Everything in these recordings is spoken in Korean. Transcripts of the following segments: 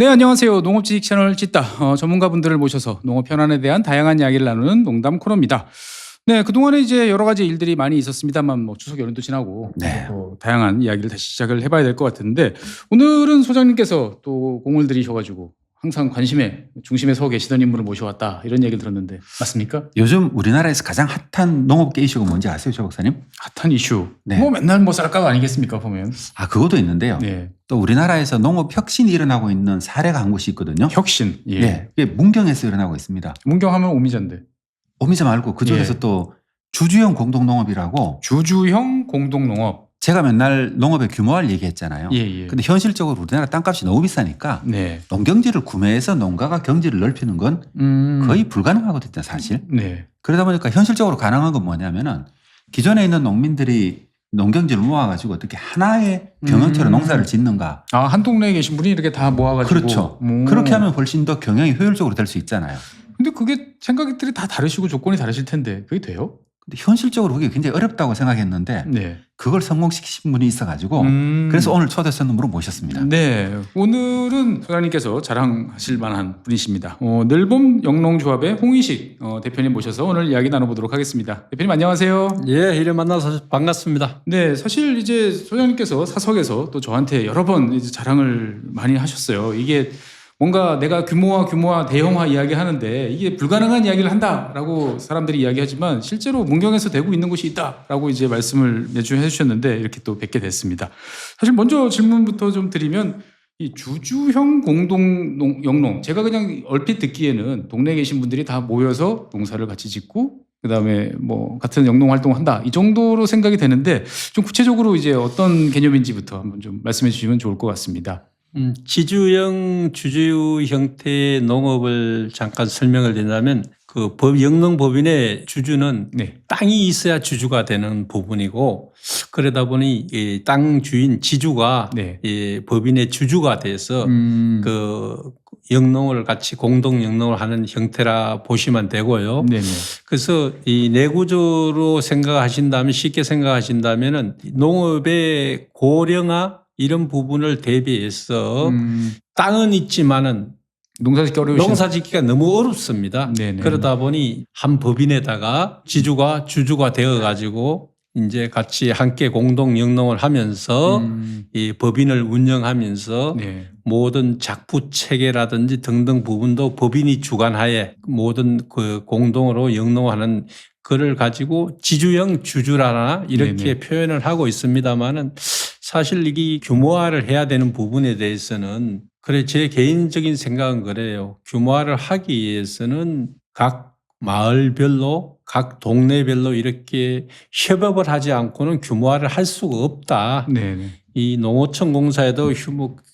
네, 안녕하세요. 농업지식 채널 찢다. 전문가분들을 모셔서 농업 현안에 대한 다양한 이야기를 나누는 농담 코너입니다. 네, 그동안에 이제 여러 가지 일들이 많이 있었습니다만 뭐 추석 연휴도 지나고 네. 또 다양한 이야기를 다시 시작을 해봐야 될 것 같은데 오늘은 소장님께서 또 공을 들이셔가지고 항상 관심의 중심에 서 계시던 인물을 모셔왔다 이런 얘기를 들었는데 맞습니까? 요즘 우리나라에서 가장 핫한 농업계 이슈가 뭔지 아세요, 조 박사님? 핫한 이슈. 네. 뭐 맨날 뭐 쌀값 아니겠습니까 보면. 아, 그것도 있는데요. 네. 또 우리나라에서 농업 혁신이 일어나고 있는 사례가 한 곳이 있거든요. 혁신. 예. 네, 그게 문경에서 일어나고 있습니다. 문경하면 오미자인데. 오미자 말고 그쪽에서 예. 또 주주형 공동농업이라고 주주형 공동농업. 제가 맨날 농업의 규모화를 얘기했잖아요. 예, 예. 근데 현실적으로 우리나라 땅값이 너무 비싸니까 네. 농경지를 구매해서 농가가 경지를 넓히는 건 거의 불가능하거든요, 사실. 네. 그러다 보니까 현실적으로 가능한 건 뭐냐면은 기존에 있는 농민들이 농경지를 모아가지고 어떻게 하나의 병원처럼 농사를 짓는가. 아, 한 동네에 계신 분이 이렇게 다 모아가지고. 그렇죠. 그렇게 하면 훨씬 더 경영이 효율적으로 될 수 있잖아요. 근데 그게 생각들이 다 다르시고 조건이 다르실 텐데 그게 돼요? 근데 현실적으로 그게 굉장히 어렵다고 생각했는데 네. 그걸 성공시키신 분이 있어가지고 그래서 오늘 초대해서 분으로 모셨습니다. 네. 오늘은 소장님께서 자랑하실 만한 분이십니다. 늘봄 영농조합의 홍의식 대표님 모셔서 오늘 이야기 나눠보도록 하겠습니다. 대표님 안녕하세요. 예, 이래 만나서 반갑습니다. 네, 사실 이제 소장님께서 사석에서 또 저한테 여러 번 이제 자랑을 많이 하셨어요. 이게 뭔가 내가 규모화, 대형화 이야기하는데 이게 불가능한 이야기를 한다라고 사람들이 이야기하지만 실제로 문경에서 되고 있는 곳이 있다라고 이제 말씀을 매주 해주셨는데 이렇게 또 뵙게 됐습니다. 사실 먼저 질문부터 좀 드리면 이 주주형 공동 영농 제가 그냥 얼핏 듣기에는 동네에 계신 분들이 다 모여서 농사를 같이 짓고 그다음에 뭐 같은 영농 활동을 한다 이 정도로 생각이 되는데 좀 구체적으로 이제 어떤 개념인지부터 한번 좀 말씀해 주시면 좋을 것 같습니다. 지주형 주주 형태의 농업을 잠깐 설명을 드린다면 그 영농법인의 주주는 네. 땅이 있어야 주주가 되는 부분이고 그러다 보니 이 땅 주인 지주가 네. 이 법인의 주주가 돼서 그 영농을 같이 공동 영농을 하는 형태라 보시면 되고요. 네네. 그래서 이 내구조로 생각하신다면 쉽게 생각하신다면은 농업의 고령화 이런 부분을 대비해서 땅은 있지만은 농사짓기 어려우신 농사짓기가 너무 어렵습니다. 네네. 그러다 보니 한 법인에다가 지주가 주주가 되어 가지고 이제 같이 함께 공동 영농을 하면서 이 법인을 운영하면서 네. 모든 작부 체계라든지 등등 부분도 법인이 주관하에 모든 그 공동으로 영농하는 그를 가지고 지주형 주주라나 이렇게 네네. 표현을 하고 있습니다만은 사실 이게 규모화를 해야 되는 부분에 대해서는 그래 제 개인적인 생각은 그래요. 규모화를 하기 위해서는 각 마을별로 각 동네별로 이렇게 협업을 하지 않고는 규모화를 할 수가 없다. 네네. 이 농어촌 공사에도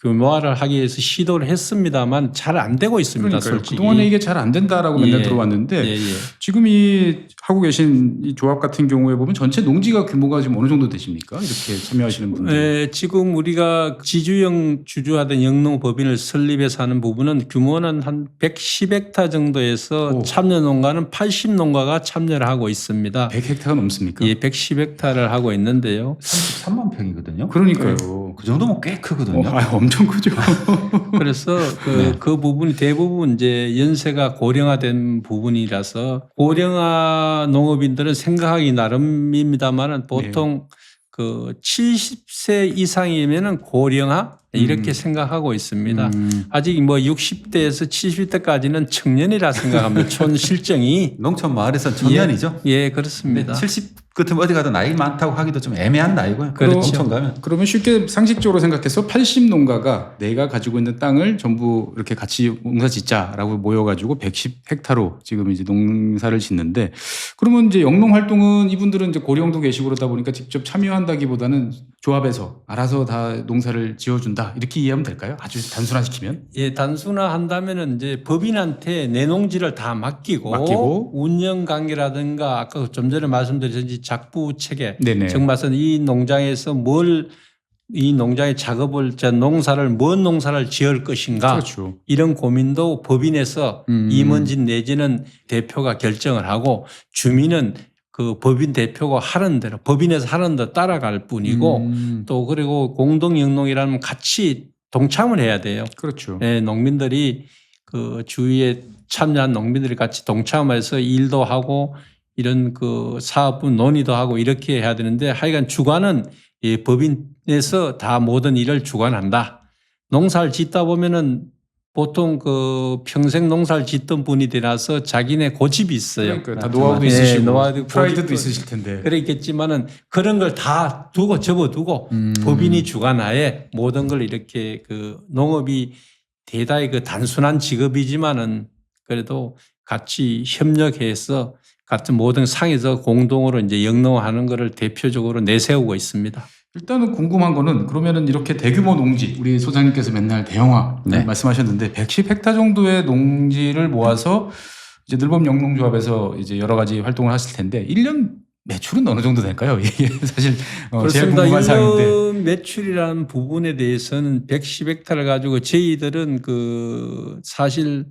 규모화를 하기 위해서 시도를 했습니다만 잘 안 되고 있습니다. 그러니까요. 솔직히. 그동안에 이게 잘 안 된다라고 맨날 예. 들어왔는데 예, 예. 지금 이 하고 계신 이 조합 같은 경우에 보면 전체 농지가 규모가 지금 어느 정도 되십니까? 이렇게 참여하시는 분들. 지금 우리가 지주형 주주하던 영농법인을 설립해서 하는 부분은 규모는 한 110헥타 정도에서 오. 참여 농가는 80농가가 참여를 하고 있습니다. 100헥타가 넘습니까? 예, 110헥타를 하고 있는데요. 33만 평이거든요. 그러니까요. 그 정도면 꽤 크거든요. 엄청 크죠. 그래서 그 부분이 대부분 이제 연세가 고령화된 부분이라서 고령화 농업인들은 생각하기 나름입니다만은 보통 그 70세 이상이면은 고령화 이렇게 생각하고 있습니다. 아직 뭐 60대에서 70대까지는 청년이라 생각합니다. 촌실정이. 농촌 마을에서 청년이죠. 예, 그렇습니다. 70 같으면 어디 가도 나이 많다고 하기도 좀 애매한 나이고요. 그렇죠. 농촌 가면. 그러면 쉽게 상식적으로 생각해서 80농가가 내가 가지고 있는 땅을 전부 이렇게 같이 농사 짓자라고 모여가지고 110헥타로 지금 이제 농사를 짓는데 그러면 이제 영농 활동은 이분들은 이제 고령도 계시고 그러다 보니까 직접 참여한다기보다는 조합에서 알아서 다 농사를 지어준다 이렇게 이해하면 될까요? 아주 단순화시키면? 예, 단순화한다면은 이제 법인한테 내 농지를 다 맡기고 운영 관계라든가 아까 좀 전에 말씀드렸듯이 작부 체계, 네네. 즉 말씀 이 농장에서 이 농장의 작업을 농사를 뭔 농사를 지을 것인가 그렇죠. 이런 고민도 법인에서 임원진 내지는 대표가 결정을 하고 주민은 그 법인 대표가 하는 대로 법인에서 하는 대로 따라갈 뿐이고 또 그리고 공동영농이라면 같이 동참을 해야 돼요. 그렇죠. 예, 농민들이 그 주위에 참여한 농민들이 같이 동참해서 일도 하고 이런 그 사업부 논의도 하고 이렇게 해야 되는데 하여간 주관은 이 법인에서 다 모든 일을 주관한다. 농사를 짓다 보면은 보통 그 평생 농사를 짓던 분이 되나서 자기네 고집이 있어요. 그러니까 다 노하우도 있으시고 노하우도 프라이드도 고집도 있으실 텐데. 그랬겠지만은 그런 걸 다 두고 접어두고 법인이 주관하에 모든 걸 이렇게 그 농업이 대단히 그 단순한 직업이지만은 그래도 같이 협력해서 같은 모든 상에서 공동으로 이제 영농하는 것을 대표적으로 내세우고 있습니다. 일단은 궁금한 거는 그러면은 이렇게 대규모 농지 우리 소장님께서 맨날 대형화 네. 말씀하셨는데 110헥타 정도의 농지를 모아서 이제 늘봄 영농조합에서 이제 여러 가지 활동을 하실 텐데 1년 매출은 어느 정도 될까요? 이게 사실 제일 그렇습니다. 궁금한 사항인데. 1년 매출이라는 부분에 대해서는 110헥타를 가지고 저희들은 그 사실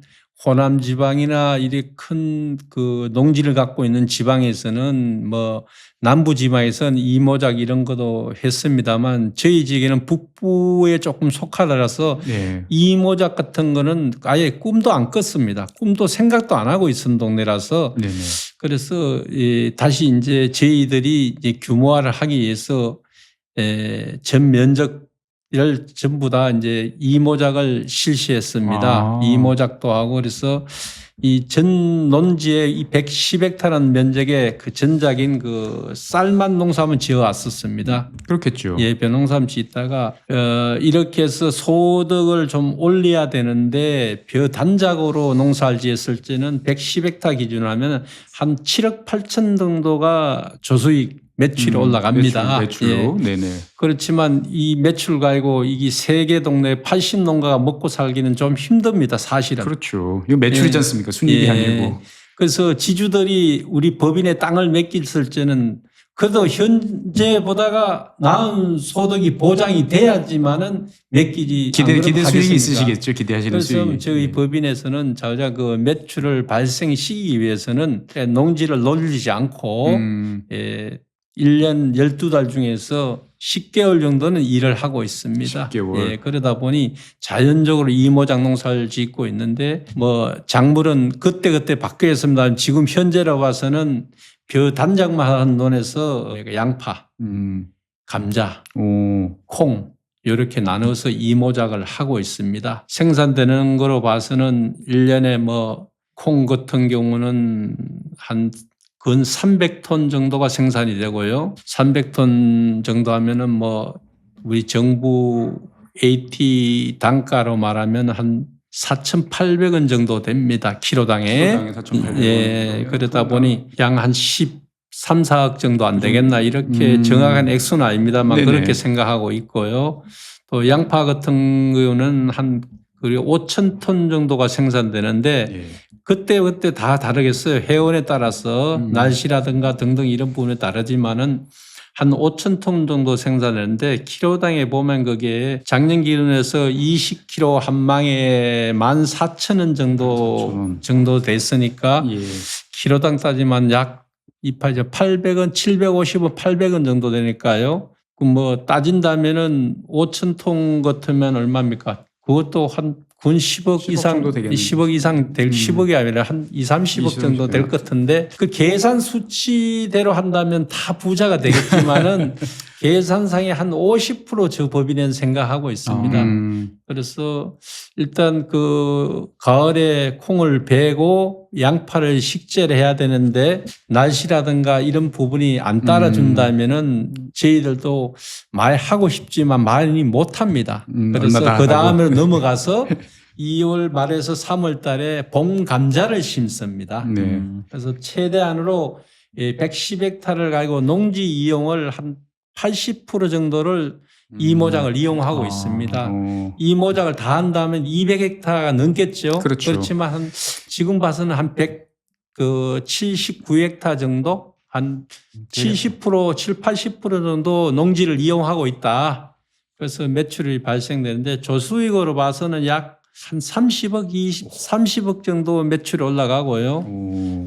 호남 지방이나 이렇게 큰 그 농지를 갖고 있는 지방에서는 뭐 남부 지방에서는 이모작 이런 것도 했습니다만 저희 지역에는 북부에 조금 속하더라서 네. 이모작 같은 거는 아예 꿈도 안 꿨습니다. 꿈도 생각도 안 하고 있었던 동네라서 네네. 그래서 다시 이제 저희들이 이제 규모화를 하기 위해서 전 면적을 전부 다 이제 이모작을 실시했습니다. 아. 이모작도 하고 그래서 이 전 논지에 이 110헥타라는 면적에 그 전작인 그 쌀만 농사만 지어 왔었습니다. 그렇겠죠. 예, 벼농사만 짓다가 이렇게 해서 소득을 좀 올려야 되는데 벼단작으로 농사를 지었을 때는 110헥타 기준으로 하면 한 7억 8천 정도가 조수익 매출이 올라갑니다. 매출로. 예. 네네. 그렇지만 이 매출 가지고 이게 세계 동네 80농가가 먹고 살기는 좀 힘듭니다. 사실은. 그렇죠. 이거 매출이지 예. 않습니까? 순이익이 예. 아니고. 그래서 지주들이 우리 법인의 땅을 맡겼을 때는 그래도 현재보다가 나은 소득이 보장이 돼야지만은 맡기지. 기대 수익이 하겠습니까? 있으시겠죠. 기대하시는 그래서 수익이. 저희 네. 법인에서는 자자 그 매출을 발생시키기 위해서는 농지를 놀리지 않고 1년 12달 중에서 10개월 정도는 일을 하고 있습니다. 10개월. 예, 그러다 보니 자연적으로 이모작 농사를 짓고 있는데 뭐 작물은 그때그때 바뀌어 있습니다. 지금 현재로 봐서는 벼 단작만 한 논에서 양파, 감자, 콩 이렇게 나눠서 이모작을 하고 있습니다. 생산되는 거로 봐서는 1년에 뭐 콩 같은 경우는 한 근 300톤 정도가 생산이 되고요. 300톤 정도 하면은 뭐 우리 정부 AT 단가로 말하면 한 4,800원 정도 됩니다. 키로당에. 4,800원. 예, 그러다 보니 양 한 13, 4억 정도 안 되겠나 이렇게 정확한 액수는 아닙니다만 네네. 그렇게 생각하고 있고요. 또 양파 같은 경우는 한 5,000톤 정도가 생산되는데 예. 그때 다 다르겠어요. 해원에 따라서 날씨라든가 등등 이런 부분에 다르지만은 한 5,000톤 정도 생산되는데 키로당에 보면 그게 작년 기준에서 20kg 한 망에 14,000원 정도 됐으니까 예. 키로당 따지면 약 800원, 750원, 800원 정도 되니까요. 그 뭐 따진다면은 5,000톤 같으면 얼마입니까? 그것도 한 군 10억 이상, 정도 되겠네요. 10억 이상 될 10억이 아니라 한 2, 30억 정도 될 것 같은데 그 계산 수치대로 한다면 다 부자가 되겠지만은 계산상에 한 50% 법인은 생각하고 있습니다. 그래서 일단 그 가을에 콩을 베고 양파를 식재를 해야 되는데 날씨라든가 이런 부분이 안 따라준다면은 저희들도 많이 하고 싶지만 많이 못 합니다. 그래서 그 다음으로 넘어가서 2월 말에서 3월 달에 봄 감자를 심습니다. 네. 그래서 최대한으로 110헥타를 가지고 농지 이용을 한 80% 정도를 이모작을 이용하고 있습니다. 이모작을 다 한다면 200헥타가 넘겠죠. 그렇죠. 그렇지만 지금 봐서는 한 179헥타 정도 한 70%, 80% 정도 농지를 이용하고 있다. 그래서 매출이 발생되는데 조수익으로 봐서는 약 한 30억, 30억 정도 매출이 올라가고요.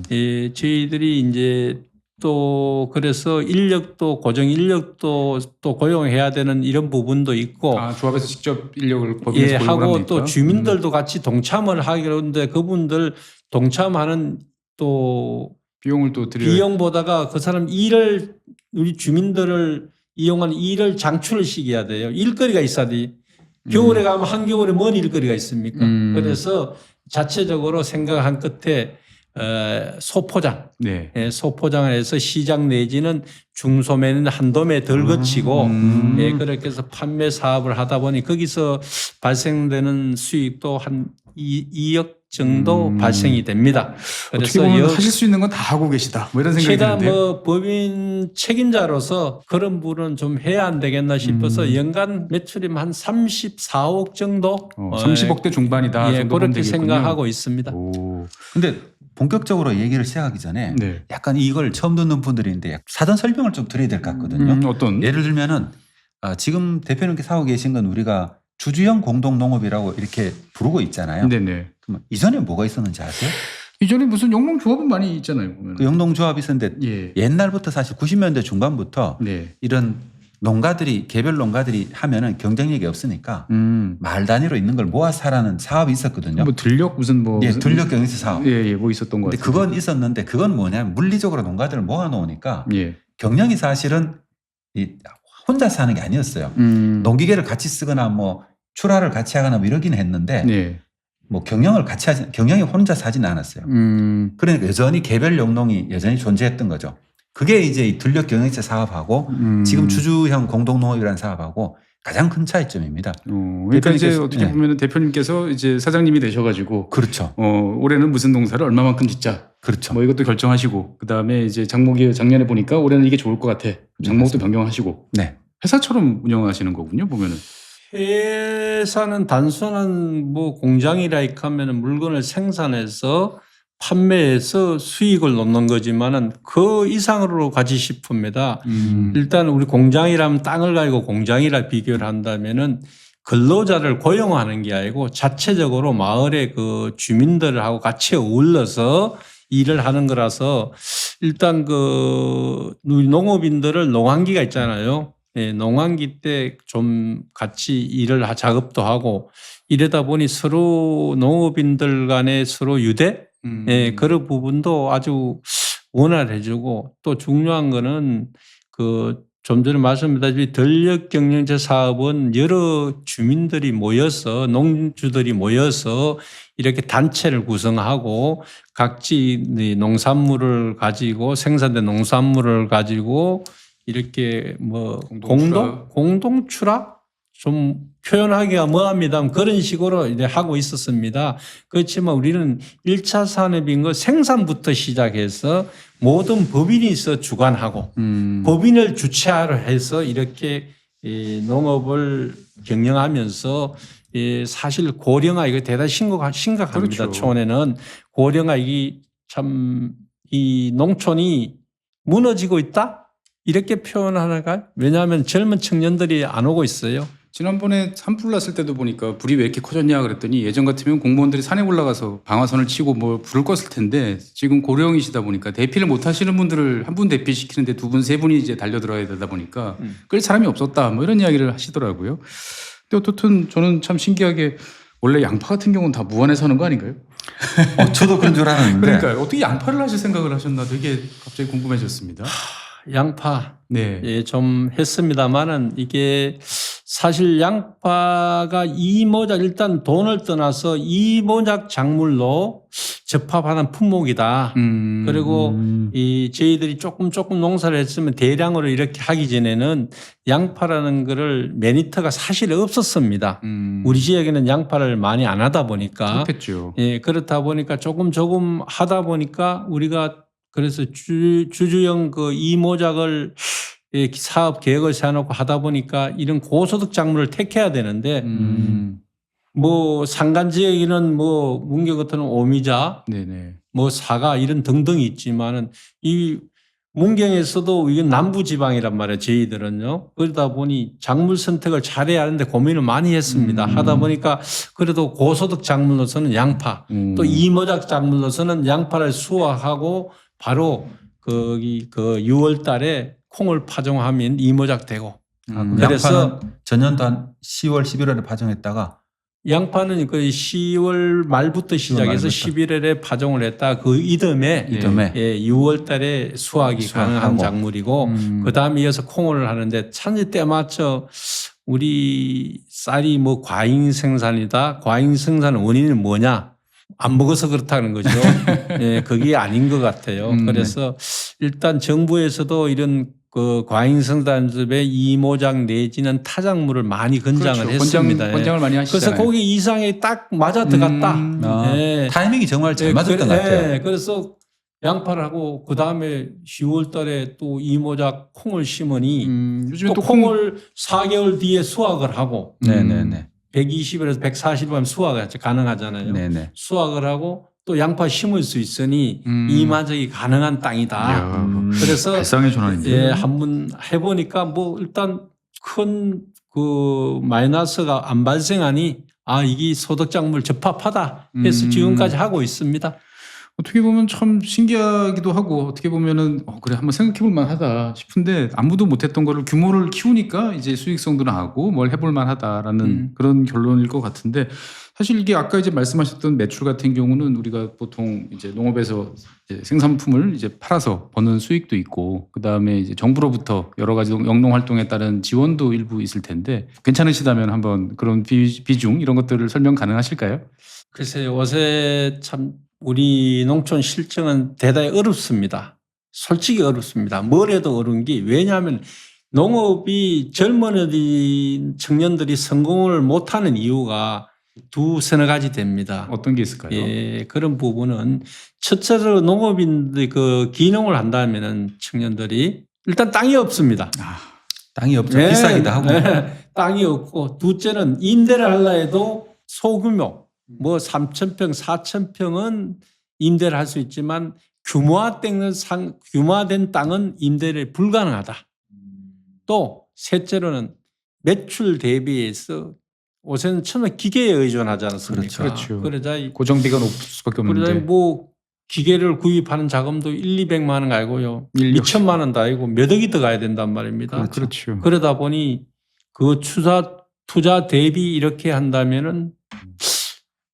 저희들이 이제 또 그래서 인력도 고정 인력도 또 고용해야 되는 이런 부분도 있고 아, 조합에서 직접 인력을 법인에서 예, 고용을 하고 합니까? 또 주민들도 같이 동참을 하기로 하는데 그분들 동참하는 또 비용을 또 드려야 비용보다가 그 사람 일을 우리 주민들을 이용한 일을 장출을 시켜야 돼요. 일거리가 있어야 돼. 겨울에 가면 한겨울에 뭔 일거리가 있습니까? 그래서 자체적으로 생각한 끝에 소포장, 네. 예, 소포장을 해서 시장 내지는 중소매는 한 도매 덜 거치고 예, 그렇게 해서 판매 사업을 하다 보니 거기서 발생되는 수익도 한 2억 정도 발생이 됩니다. 어떻게 보면 하실 수 있는 건 다 하고 계시다. 뭐 이런 생각이 제가 드는데요. 뭐 법인 책임자로서 그런 부분은 좀 해야 안 되겠나 싶어서 연간 매출이 한 34억 정도 30억대 중반이다. 예, 정도 보면 그렇게 되겠군요. 생각하고 있습니다. 오. 근데 본격적으로 얘기를 시작하기 전에 네. 약간 이걸 처음 듣는 분들인데 사전 설명을 좀 드려야 될 것 같거든요. 어떤? 예를 들면은 지금 대표님께서 하고 계신 건 우리가 주주형 공동농업이라고 이렇게 부르고 있잖아요. 네네. 그럼 이전에 뭐가 있었는지 아세요? 이전에 무슨 영농조합은 많이 있잖아요. 보면. 그 영농조합이 있었는데 예. 옛날부터 사실 90년대 중반부터 네. 이런 농가들이 개별 농가들이 하면은 경쟁력이 없으니까 마을 단위로 있는 걸 모아서 하라는 사업이 있었거든요. 뭐 들력 무슨 뭐 예, 들력 경영세 사업. 예, 뭐 있었던 것 근데 같아요. 그건 있었는데 그건 뭐냐면 물리적으로 농가들을 모아놓으니까 예. 경영이 사실은 혼자서 하는 게 아니었어요. 농기계를 같이 쓰거나 뭐 출하를 같이 하거나 뭐 이러긴 했는데 네. 뭐 경영이 혼자서 하진 않았어요. 그러니까 여전히 개별 영농이 여전히 존재했던 거죠. 그게 이제 이 들력 경영세 사업하고 지금 주주형 공동농업이라는 사업하고 가장 큰 차이점입니다. 그러니까 이제 어떻게 네. 보면 대표님께서 이제 사장님이 되셔가지고 그렇죠. 올해는 무슨 농사를 얼마만큼 짓자. 그렇죠. 뭐 이것도 결정하시고 그 다음에 이제 장목이 작년에 보니까 올해는 이게 좋을 것 같아. 장목도 변경하시고. 네. 회사처럼 운영하시는 거군요. 보면은. 회사는 단순한 뭐 공장이라 하면 물건을 생산해서 판매해서 수익을 놓는 거지만은 그 이상으로 가지 싶습니다. 일단 우리 공장이라면 땅을 가지고 공장이라 비교를 한다면은 근로자를 고용하는 게 아니고 자체적으로 마을의 그 주민들하고 같이 어울러서 일을 하는 거라서 일단 그 농업인들을 농한기가 있잖아요. 예, 농한기 때 좀 같이 일을 작업도 하고 이러다 보니 서로 농업인들 간에 서로 유대 예, 그런 부분도 아주 원활해지고 또 중요한 거는 그 좀 전에 말씀드렸다시피 전력 경영제 사업은 여러 주민들이 모여서 농주들이 모여서 이렇게 단체를 구성하고 각지 농산물을 가지고 생산된 농산물을 가지고 이렇게 뭐 공동 추락 좀 표현하기가 뭐합니다. 그런 식으로 이제 하고 있었습니다. 그렇지만 우리는 1차 산업인 거 생산부터 시작해서 모든 법인이 있어 주관하고 법인을 주체하러 해서 이렇게 농업을 경영하면서 사실 고령화 이거 대단히 심각합니다. 그렇죠. 촌에는 고령화 이 참 이 농촌이 무너지고 있다 이렇게 표현하나가 왜냐하면 젊은 청년들이 안 오고 있어요. 지난번에 산불 났을 때도 보니까 불이 왜 이렇게 커졌냐 그랬더니 예전 같으면 공무원들이 산에 올라가서 방화선을 치고 뭐 불을 껐을 텐데 지금 고령이시다 보니까 대피를 못 하시는 분들을 한 분 대피시키는데 두 분, 세 분이 이제 달려들어야 되다 보니까 끌 사람이 없었다 뭐 이런 이야기를 하시더라고요. 근데 어떻든 저는 참 신기하게 원래 양파 같은 경우는 다 무안에서 하는 거 아닌가요? 저도 그런 줄 알았는데. 그러니까 어떻게 양파를 하실 생각을 하셨나 되게 갑자기 궁금해졌습니다. 양파 네. 예, 좀 했습니다만은 이게 사실 양파가 이모작 일단 돈을 떠나서 이모작 작물로 접합하는 품목이다. 그리고 이 저희들이 조금 농사를 했으면 대량으로 이렇게 하기 전에는 양파라는 거를 매니터가 사실 없었습니다. 우리 지역에는 양파를 많이 안 하다 보니까 그렇겠죠. 예, 그렇다 보니까 조금 하다 보니까 우리가 그래서 주주형 그 이모작을 사업 계획을 세워놓고 하다 보니까 이런 고소득 작물을 택해야 되는데 뭐 산간 지역에는 뭐 문경 같은 오미자, 네네. 뭐 사과 이런 등등이 있지만은 이 문경에서도 이건 남부 지방이란 말이에요. 저희들은요. 그러다 보니 작물 선택을 잘해야 하는데 고민을 많이 했습니다. 하다 보니까 그래도 고소득 작물로서는 양파, 또 이모작 작물로서는 양파를 수확하고 바로 거기 그 6월 달에 콩을 파종하면 이모작 되고 그래서 그래서 전년도 한 10월, 11월에 파종했다가 양파는 그 10월 말부터 시작해서 말부터. 11월에 파종을 했다. 그 이듬해 이듬해. 6월 달에 수확이 가능한 수확하고. 작물이고 그 다음에 이어서 콩을 하는데 찬지 때 맞춰 우리 쌀이 뭐 과잉 생산이다. 과잉 생산 원인은 뭐냐? 안 먹어서 그렇다는 거죠. 예, 그게 아닌 것 같아요. 그래서 일단 정부에서도 이런 그 과잉 생산집에 이모작 내지는 타작물을 많이 건장을 그렇죠. 했습니다. 권장을 많이 하시잖아요. 그래서 거기 이상에 딱 맞아 들어갔다. 아, 예. 타이밍이 정말 잘 예, 맞았던 것 같아요. 예, 그래서 양파를 하고 그 다음에 10월 달에 또 이모작 콩을 심으니 요즘에 또 또 콩을 콩을 4개월 뒤에 수확을 하고 네네네. 120일에서 140일 수확이 가능하잖아요. 네네. 수확을 하고 또 양파 심을 수 있으니 이마저기 가능한 땅이다. 그래서 발상의 전환인데. 예, 한번 해보니까 뭐 일단 큰 그 마이너스가 안 발생하니 아 이게 소득작물 적합하다 해서 지금까지 하고 있습니다. 어떻게 보면 참 신기하기도 하고 어떻게 보면은 그래 한번 생각해볼 만하다 싶은데 아무도 못했던 거를 규모를 키우니까 이제 수익성도 나고 뭘 해볼 만하다라는 그런 결론일 것 같은데 사실 이게 아까 이제 말씀하셨던 매출 같은 경우는 우리가 보통 이제 농업에서 이제 생산품을 이제 팔아서 버는 수익도 있고 그 다음에 이제 정부로부터 여러 가지 영농 활동에 따른 지원도 일부 있을 텐데 괜찮으시다면 한번 그런 비중 이런 것들을 설명 가능하실까요? 글쎄요, 요새 참 우리 농촌 실정은 대단히 어렵습니다. 솔직히 어렵습니다. 뭘 해도 어려운 게 왜냐하면 농업이 젊은 청년들이 성공을 못하는 이유가 두서너 가지 됩니다. 어떤 게 있을까요? 예, 그런 부분은 첫째로 농업인들 그 기농을 한다면은 청년들이 일단 땅이 없습니다. 땅이 없죠. 네, 비싸기도 하고. 네, 땅이 없고 둘째는 임대를 하려 해도 소규모 뭐 3,000평, 4,000평은 임대를 할 수 있지만 규모화된 땅은 임대를 불가능하다. 또 셋째로는 매출 대비해서 요새는 처음에 기계에 의존하지 않습니까? 그렇죠. 그러자 고정비가 높을 수밖에 그러자 없는데 뭐 기계를 구입하는 자금도 1, 200만 원 아니고요. 2천만 원도 아니고 몇 억이 더 가야 된단 말입니다. 그렇죠. 그러다 보니 그 투자 대비 이렇게 한다면은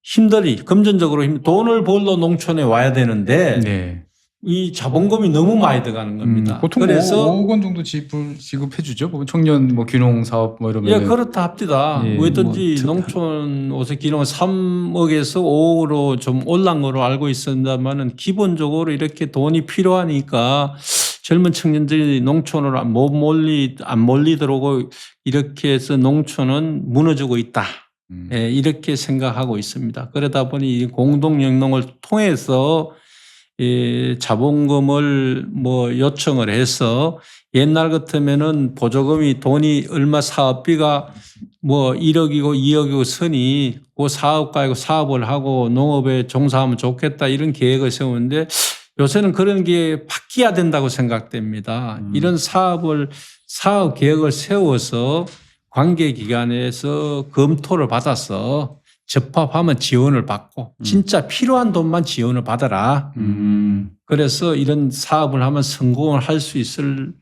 힘들이 금전적으로 돈을 벌러 농촌에 와야 되는데 네. 이 자본금이 너무 많이 들어가는 겁니다. 보통 그래서 5억 원 정도 지급해 주죠. 보면 청년 뭐 귀농 사업 뭐 이러면 예, 그렇다 합디다. 예, 왜든지 뭐 농촌 옷의 기능 3억에서 5억으로 좀 올란 거로 알고 있습니다만은 기본적으로 이렇게 돈이 필요하니까 젊은 청년들이 농촌으로 안 몰리도록 이렇게 해서 농촌은 무너지고 있다. 예, 이렇게 생각하고 있습니다. 그러다 보니 이 공동영농을 통해서 자본금을 뭐 요청을 해서 옛날 같으면은 보조금이 돈이 얼마 사업비가 뭐 1억이고 2억이고 서니 그 사업가이고 사업을 하고 농업에 종사하면 좋겠다 이런 계획을 세우는데 요새는 그런 게 바뀌어야 된다고 생각됩니다. 이런 사업 계획을 세워서 관계기관에서 검토를 받아서 적합하면 지원을 받고 진짜 필요한 돈만 지원을 받아라. 그래서 이런 사업을 하면 성공을 할 수 있을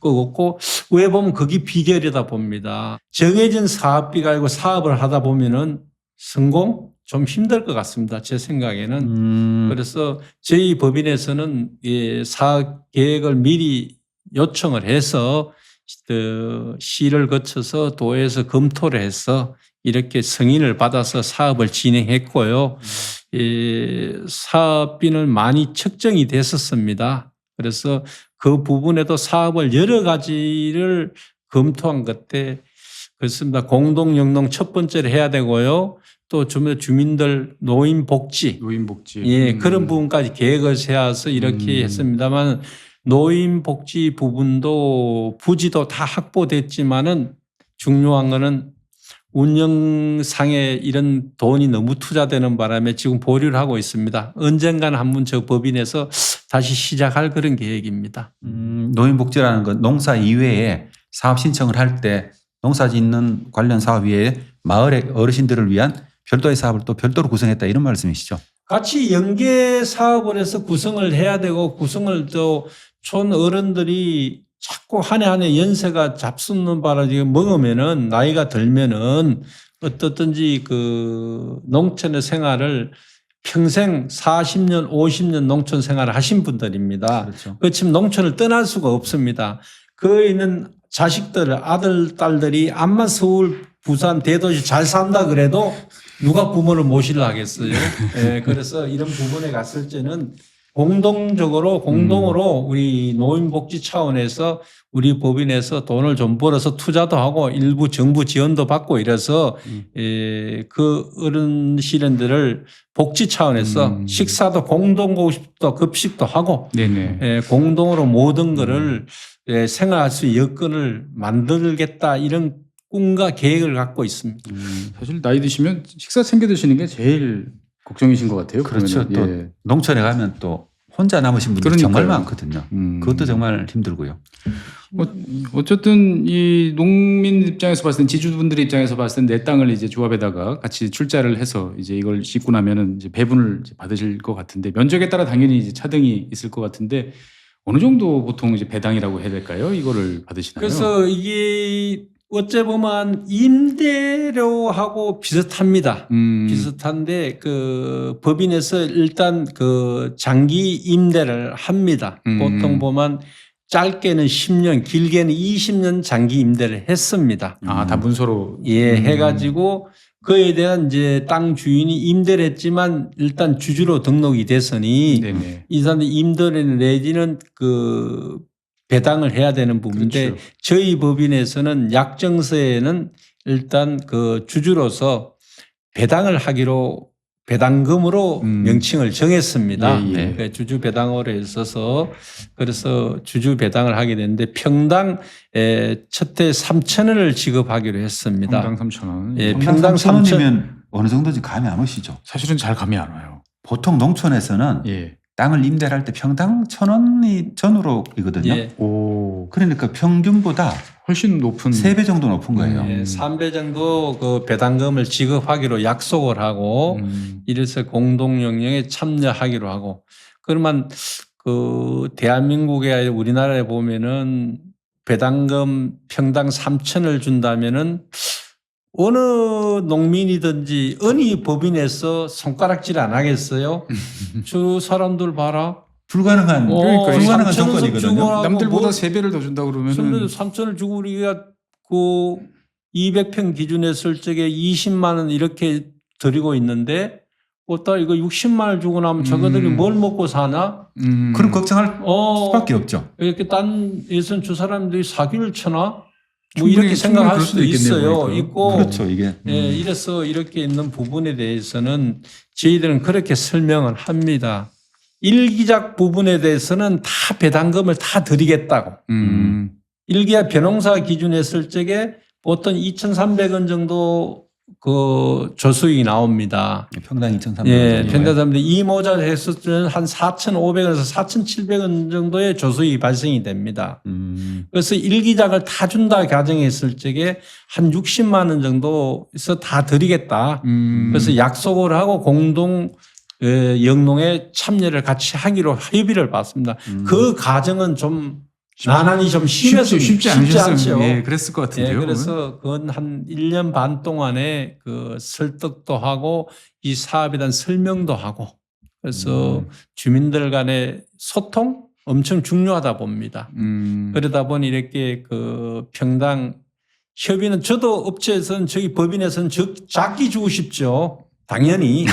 것 같고 왜 보면 그게 비결이다 봅니다. 정해진 사업비가 아니고 사업을 하다 보면은 성공 좀 힘들 것 같습니다. 제 생각에는. 그래서 저희 법인에서는 사업 계획을 미리 요청을 해서 시를 거쳐서 도에서 검토를 해서 이렇게 승인을 받아서 사업을 진행했고요. 사업비는 많이 책정이 됐었습니다. 그래서 그 부분에도 사업을 여러 가지를 검토한 것에 그렇습니다. 공동영농 첫 번째로 해야 되고요. 또 주민들 노인복지 예, 그런 부분까지 계획을 세워서 이렇게 했습니다만 노인복지 부분도 부지도 다 확보됐지만은 중요한 거는 운영상에 이런 돈이 너무 투자되는 바람에 지금 보류를 하고 있습니다. 언젠가는 한번 저 법인에서 다시 시작할 그런 계획입니다. 노인복지라는 건 농사 이외에 사업 신청을 할 때 농사 짓는 관련 사업 외에 마을의 어르신들을 위한 별도의 사업을 또 별도로 구성했다 이런 말씀이시죠? 같이 연계 사업을 해서 구성을 해야 되고 구성을 또 촌 어른들이 자꾸 한 해 한 해 연세가 잡수는 바람에 먹으면은 나이가 들면은 어떻든지 그 농촌의 생활을 평생 40년, 50년 농촌 생활을 하신 분들입니다. 그렇죠. 그렇지만 농촌을 떠날 수가 없습니다. 그 있는 자식들, 아들, 딸들이 암만 서울, 부산, 대도시 잘 산다 그래도 누가 부모를 모시려 하겠어요. 예, 그래서 이런 부분에 갔을 때는 공동으로 우리 노인복지 차원에서 우리 법인에서 돈을 좀 벌어서 투자도 하고 일부 정부 지원도 받고 이래서 그 어른시련들을 복지 차원에서 식사도 공동급식도 급식도 하고 네네. 공동으로 모든 거를 생활할 수 있는 여건을 만들겠다 이런 꿈과 계획을 갖고 있습니다. 사실 나이 드시면 식사 챙겨 드시는 게 제일 걱정이신 것 같아요. 그렇죠. 그러면은. 또 예. 농촌에 가면 또 혼자 남으신 분들이 정말 그러니까요. 많거든요. 그것도 정말 힘들고요. 어쨌든 이 농민 입장에서 봤을 때 지주분들의 입장에서 봤을 때 내 땅을 이제 조합에다가 같이 출자를 해서 이제 이걸 짓고 나면은 이제 배분을 이제 받으실 것 같은데 면적에 따라 당연히 이제 차등이 있을 것 같은데 어느 정도 보통 이제 배당이라고 해야 될까요? 이거를 받으시나요? 그래서 이게 어째 보면 임대료하고 비슷합니다. 비슷한데 그 법인에서 일단 그 장기 임대를 합니다. 보통 보면 짧게는 10년, 길게는 20년 장기 임대를 했습니다. 다 문서로. 예, 해가지고 그에 대한 이제 땅 주인이 임대를 했지만 일단 주주로 등록이 됐으니 네네. 이 사람들 임대료 내지는 그 배당을 해야 되는 부분인데 그렇죠. 저희 법인에서는 약정서에는 일단 그 주주로서 배당을 하기로 배당금으로 명칭을 정했습니다. 예, 예. 그러니까 주주 배당으로 있어서 그래서 주주 배당을 하게 됐는데 평당 첫해 3,000원을 지급하기로 했습니다. 평당 3,000원. 예, 평당 평당 3,000원이면 어느 정도인지 감이 안 오시죠? 사실은 잘 감이 안 와요. 보통 농촌에서는 예. 땅을 임대를 할 때 평당 1,000원이 전후로이거든요. 예. 오. 그러니까 평균보다 훨씬 높은. 3배 정도 높은 거예요. 예, 3배 정도 그 배당금을 지급하기로 약속을 하고 이래서 공동영령에 참여하기로 하고 그러면 그 대한민국에 우리나라에 보면은 배당금 평당 3,000을 준다면은 어느 농민이든지 어느 법인에서 손가락질 안 하겠어요? 저 사람들 봐라. 불가능한 불가능한 3,000원 조건이거든요. 주고 하고 남들보다 뭐 3배를 더 준다 그러면은 3,000을 주고 우리가 그 200평 기준에 쓸 적에 20만 원 이렇게 드리고 있는데 어따 이거 60만 원 주고 나면 저거들이 뭘 먹고 사나? 그럼 걱정할 수밖에 없죠. 이렇게 딴 예선 저 사람들이 사기를 쳐나? 뭐 충분히, 이렇게 생각할 그럴 수도 수도 있겠네요, 있어요. 보니까. 있고 그렇죠. 이게 예, 이래서 이렇게 있는 부분에 대해서는 저희들은 그렇게 설명을 합니다. 일기작 부분에 대해서는 다 배당금을 다 드리겠다고. 일기야 벼농사 기준에 쓸 적에 보통 2,300원 정도 그 조수익이 나옵니다. 평당 2,300원. 예, 평당사람들 이모자 했을 때는 한 4,500원에서 4,700원 정도의 조수익이 발생이 됩니다. 그래서 일기작을 다 준다 가정했을 적에 한 60만 원 정도에서 다 드리겠다. 그래서 약속을 하고 공동 영농에 참여를 같이 하기로 협의를 받습니다. 그 과정은 좀 난한이 좀 심해서 쉽지 않죠. 않으셨어요. 예, 그랬을 것 같은데요. 예, 그래서 그건 한 1년 반 동안에 그 설득도 하고 이 사업에 대한 설명도 하고 그래서 주민들 간의 소통 엄청 중요하다 봅니다. 그러다 보니 이렇게 그 평당 협의는 저도 업체에서는 저희 법인에서는 작게 주고 싶죠. 당연히.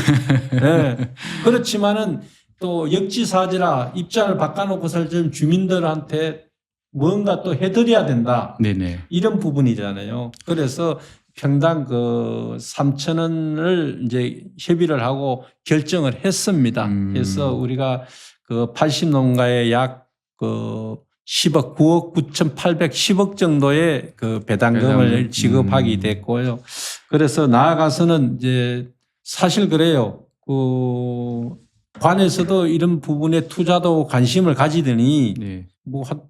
네. 그렇지만은 또 역지사지라 입장을 바꿔놓고 살던 주민들한테 뭔가 또 해드려야 된다. 네네. 이런 부분이잖아요. 그래서 평당 그 3,000원을 이제 협의를 하고 결정을 했습니다. 그래서 우리가 그 80농가에 약 그 10억, 9억 9,810억 정도의 그 배당금을 지급하게 됐고요. 그래서 나아가서는 이제 사실 그래요. 그 관에서도 이런 부분에 투자도 관심을 가지더니 네. 뭐 한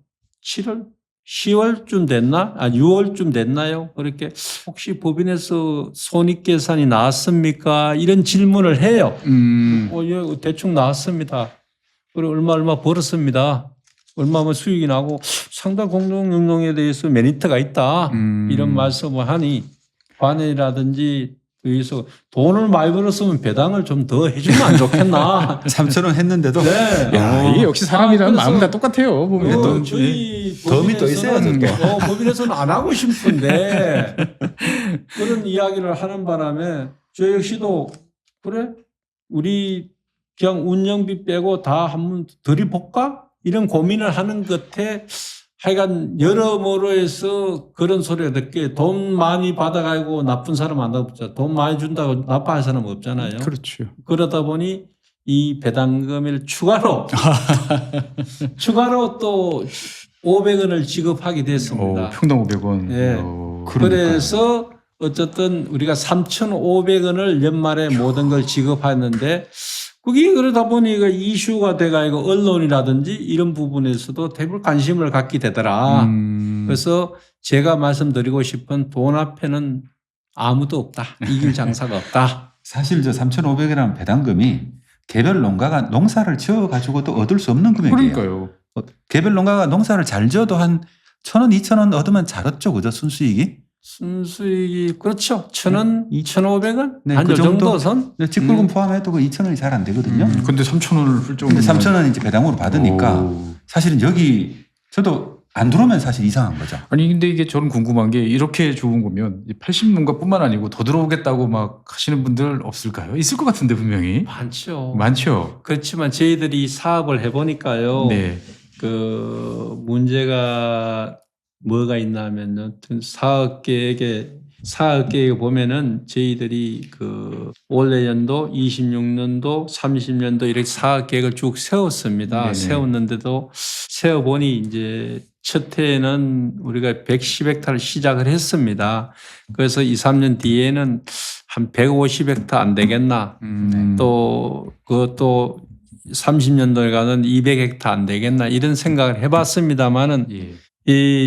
7월, 10월쯤 됐나? 6월쯤 됐나요? 그렇게 혹시 법인에서 손익계산이 나왔습니까? 이런 질문을 해요. 예, 대충 나왔습니다. 그리고 얼마 벌었습니다. 얼마면 수익이 나고 상당 공동 영농에 대해서 메리트가 있다. 이런 말씀을 하니 관행이라든지 여기서 돈을 많이 벌었으면 배당을 좀 더 해주면 안 좋겠나. 3,000원 했는데도 네. 야, 이게 역시 사람이란 그래서 마음은 다 똑같아요. 보면. 저희 덤이 또 있어야죠, 또. 법인에서는 안 하고 싶은데 그런 이야기를 하는 바람에 저 역시도 그래 우리 그냥 운영비 빼고 다 한번 들이볼까 이런 고민을 하는 끝에 하여간 여러모로 해서 그런 소리가 듣게 돈 많이 받아가지고 나쁜 사람 안 없죠. 돈 많이 준다고 나빠할 사람 없잖아요. 그렇죠. 그러다 보니 이 배당금을 추가로 또 500원을 지급하게 됐습니다. 평당 500원. 예. 그래서 어쨌든 우리가 3,500원을 연말에 모든 걸 지급하는데 그게 그러다 보니까 이슈가 돼가지고 언론이라든지 이런 부분에서도 대부분 관심을 갖게 되더라. 그래서 제가 말씀드리고 싶은 돈 앞에는 아무도 없다. 이길 장사가 없다. 사실 저 3,500이라는 배당금이 개별 농가가 농사를 지어가지고도 얻을 수 없는 금액이에요. 그러니까요. 개별 농가가 농사를 잘 지어도 한 1,000원, 2,000원 얻으면 잘 얻죠, 그죠? 순수익이? 순수익이 그렇죠. 1,000원, 2,500원? 네, 한 그 요 정도 선? 직불금 포함해도 그 2,000원이 잘 안 되거든요. 근데 3,000원을 훌쩍. 근데 3,000원 이제 배당으로 받으니까 사실은 여기 저도 안 들어오면 사실 이상한 거죠. 아니 근데 이게 저는 궁금한 게 이렇게 좋은 거면 80농가뿐만 아니고 더 들어오겠다고 막 하시는 분들 없을까요? 있을 것 같은데 분명히. 많죠. 그렇지만 저희들이 사업을 해보니까요. 네. 그 문제가 뭐가 있나 하면은 사업 계획에 보면은 저희들이 그 올해 연도, 26년도, 30년도 이렇게 사업 계획을 쭉 세웠습니다. 네네. 세웠는데도 세어보니 이제 첫 해에는 우리가 110헥타를 시작을 했습니다. 그래서 2, 3년 뒤에는 한 150헥타 안 되겠나. 또 그것도 30년도에 가는 200헥타 안 되겠나 이런 생각을 해봤습니다만은 예.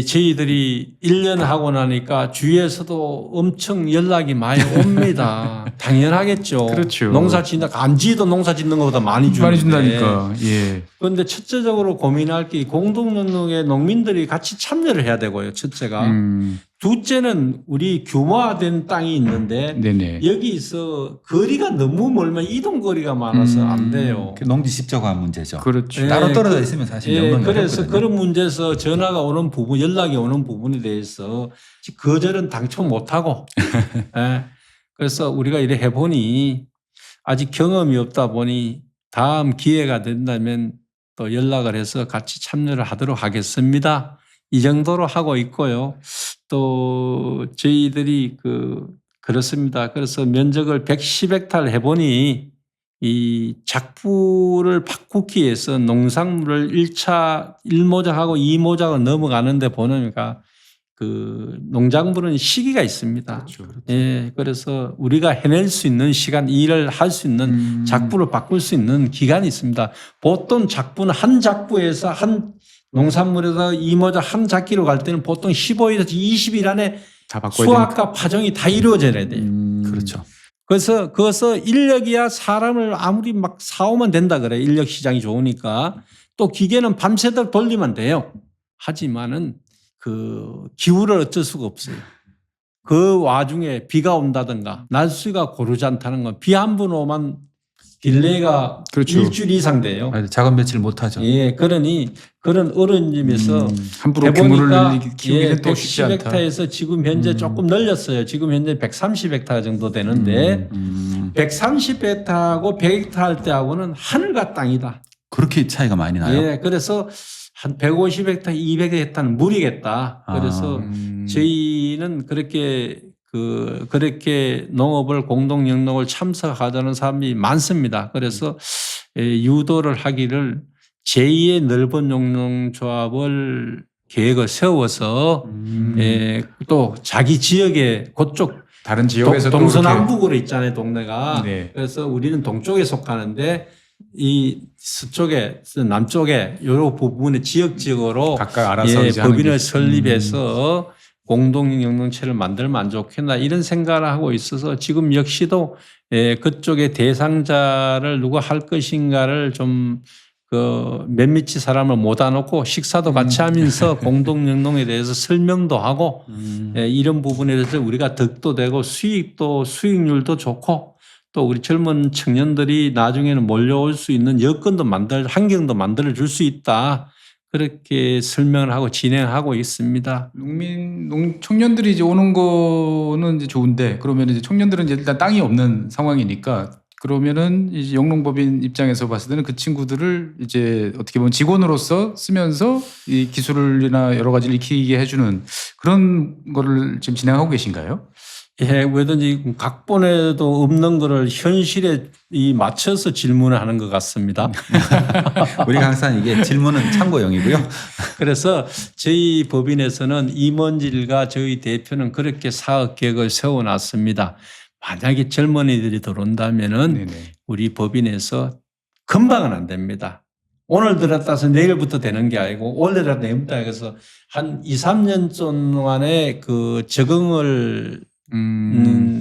저희들이 1년 하고 나니까 주위에서도 엄청 연락이 많이 옵니다. 당연하겠죠. 그렇죠. 농사 짓는 감지도 농사 짓는 것보다 많이 주는데. 많이 준다니까. 예. 그런데 첫째적으로 고민할 게 공동농농에 농민들이 같이 참여를 해야 되고요. 첫째가. 둘째는 우리 규모화된 땅이 있는데 네네. 여기서 거리가 너무 멀면 이동거리가 많아서 안 돼요. 농지 십조가 문제죠. 그렇죠. 예, 따로 떨어져 있으면 사실 영농이 그래서 어렵거든요. 그런 문제에서 전화가 오는 부분, 연락이 오는 부분에 대해서 거절은 당초 못하고 예, 그래서 우리가 이래 해보니 아직 경험이 없다 보니 다음 기회가 된다면 또 연락을 해서 같이 참여를 하도록 하겠습니다. 이 정도로 하고 있고요. 또 저희들이 그렇습니다. 그래서 면적을 110헥타를 해보니 이 작부를 바꾸기 위해서 농산물을 1차 1모작하고 2모작을 넘어가는데 보니까 그 농작물은 시기가 있습니다. 그렇죠. 예, 그래서 우리가 해낼 수 있는 시간, 일을 할 수 있는 작부를 바꿀 수 있는 기간이 있습니다. 보통 작부는 한 작부에서 한 농산물에서 2모작 한 작기로 갈 때는 보통 15일에서 20일 안에 다 바꿔야 수확과 파종이 다 이루어져야 돼요. 그렇죠. 그래서 거기서 인력이야 사람을 아무리 막 사오면 된다 그래. 인력 시장이 좋으니까. 또 기계는 밤새도록 돌리면 돼요. 하지만은 그 기후를 어쩔 수가 없어요. 그 와중에 비가 온다든가 날씨가 고르지 않다는 건 비 한 번 오면 딜레이가 그렇죠. 일주일 이상 돼요. 작업 며칠 못 하죠. 예, 그러니 그런 어려움에서 함부로 규모를 키우기는 또 쉽지 않다. 110헥타에서 지금 현재 조금 늘렸어요. 지금 현재 130헥타 정도 되는데 130헥타하고 100헥타 할 때하고는 하늘과 땅이다. 그렇게 차이가 많이 나요. 예, 그래서 한 150헥타, 200헥타는 무리겠다. 그래서 저희는 그렇게 농업을 공동 영농을 참석하자는 사람이 많습니다. 그래서 유도를 하기를 제2의 넓은 영농조합을 계획을 세워서 또 자기 지역에 그쪽 다른 지역에서도 동서남북으로 있잖아요, 동네가. 네. 그래서 우리는 동쪽에 속하는데 이 서쪽에 남쪽에 여러 부분의 지역적으로 각각 알아서 이제 하는 법인을 게. 설립해서 공동 영농체를 만들면 안 좋겠나 이런 생각을 하고 있어서 지금 역시도 그쪽에 대상자를 누가 할 것인가를 좀 그 몇몇이 사람을 모아 놓고 식사도 같이 하면서 공동 영농에 대해서 설명도 하고 이런 부분에 대해서 우리가 덕도 되고 수익률도 좋고 또 우리 젊은 청년들이 나중에는 몰려올 수 있는 여건도 환경도 만들어 줄 수 있다. 그렇게 설명을 하고 진행하고 있습니다. 청년들이 이제 오는 거는 이제 좋은데 그러면 이제 청년들은 이제 일단 땅이 없는 상황이니까 그러면은 이제 영농법인 입장에서 봤을 때는 그 친구들을 이제 어떻게 보면 직원으로서 쓰면서 이 기술이나 여러 가지를 익히게 해주는 그런 거를 지금 진행하고 계신가요? 예, 왜든지 각본에도 없는 거를 현실에 맞춰서 질문을 하는 것 같습니다. 우리가 항상 이게 질문은 참고용이고요. 그래서 저희 법인에서는 임원질과 저희 대표는 그렇게 사업 계획을 세워놨습니다. 만약에 젊은이들이 들어온다면은 네네. 우리 법인에서 금방은 안 됩니다. 오늘 들었다 해서 내일부터 되는 게 아니고 원래 들었다 내일부터 해서 한 2, 3년 동안에 그 적응을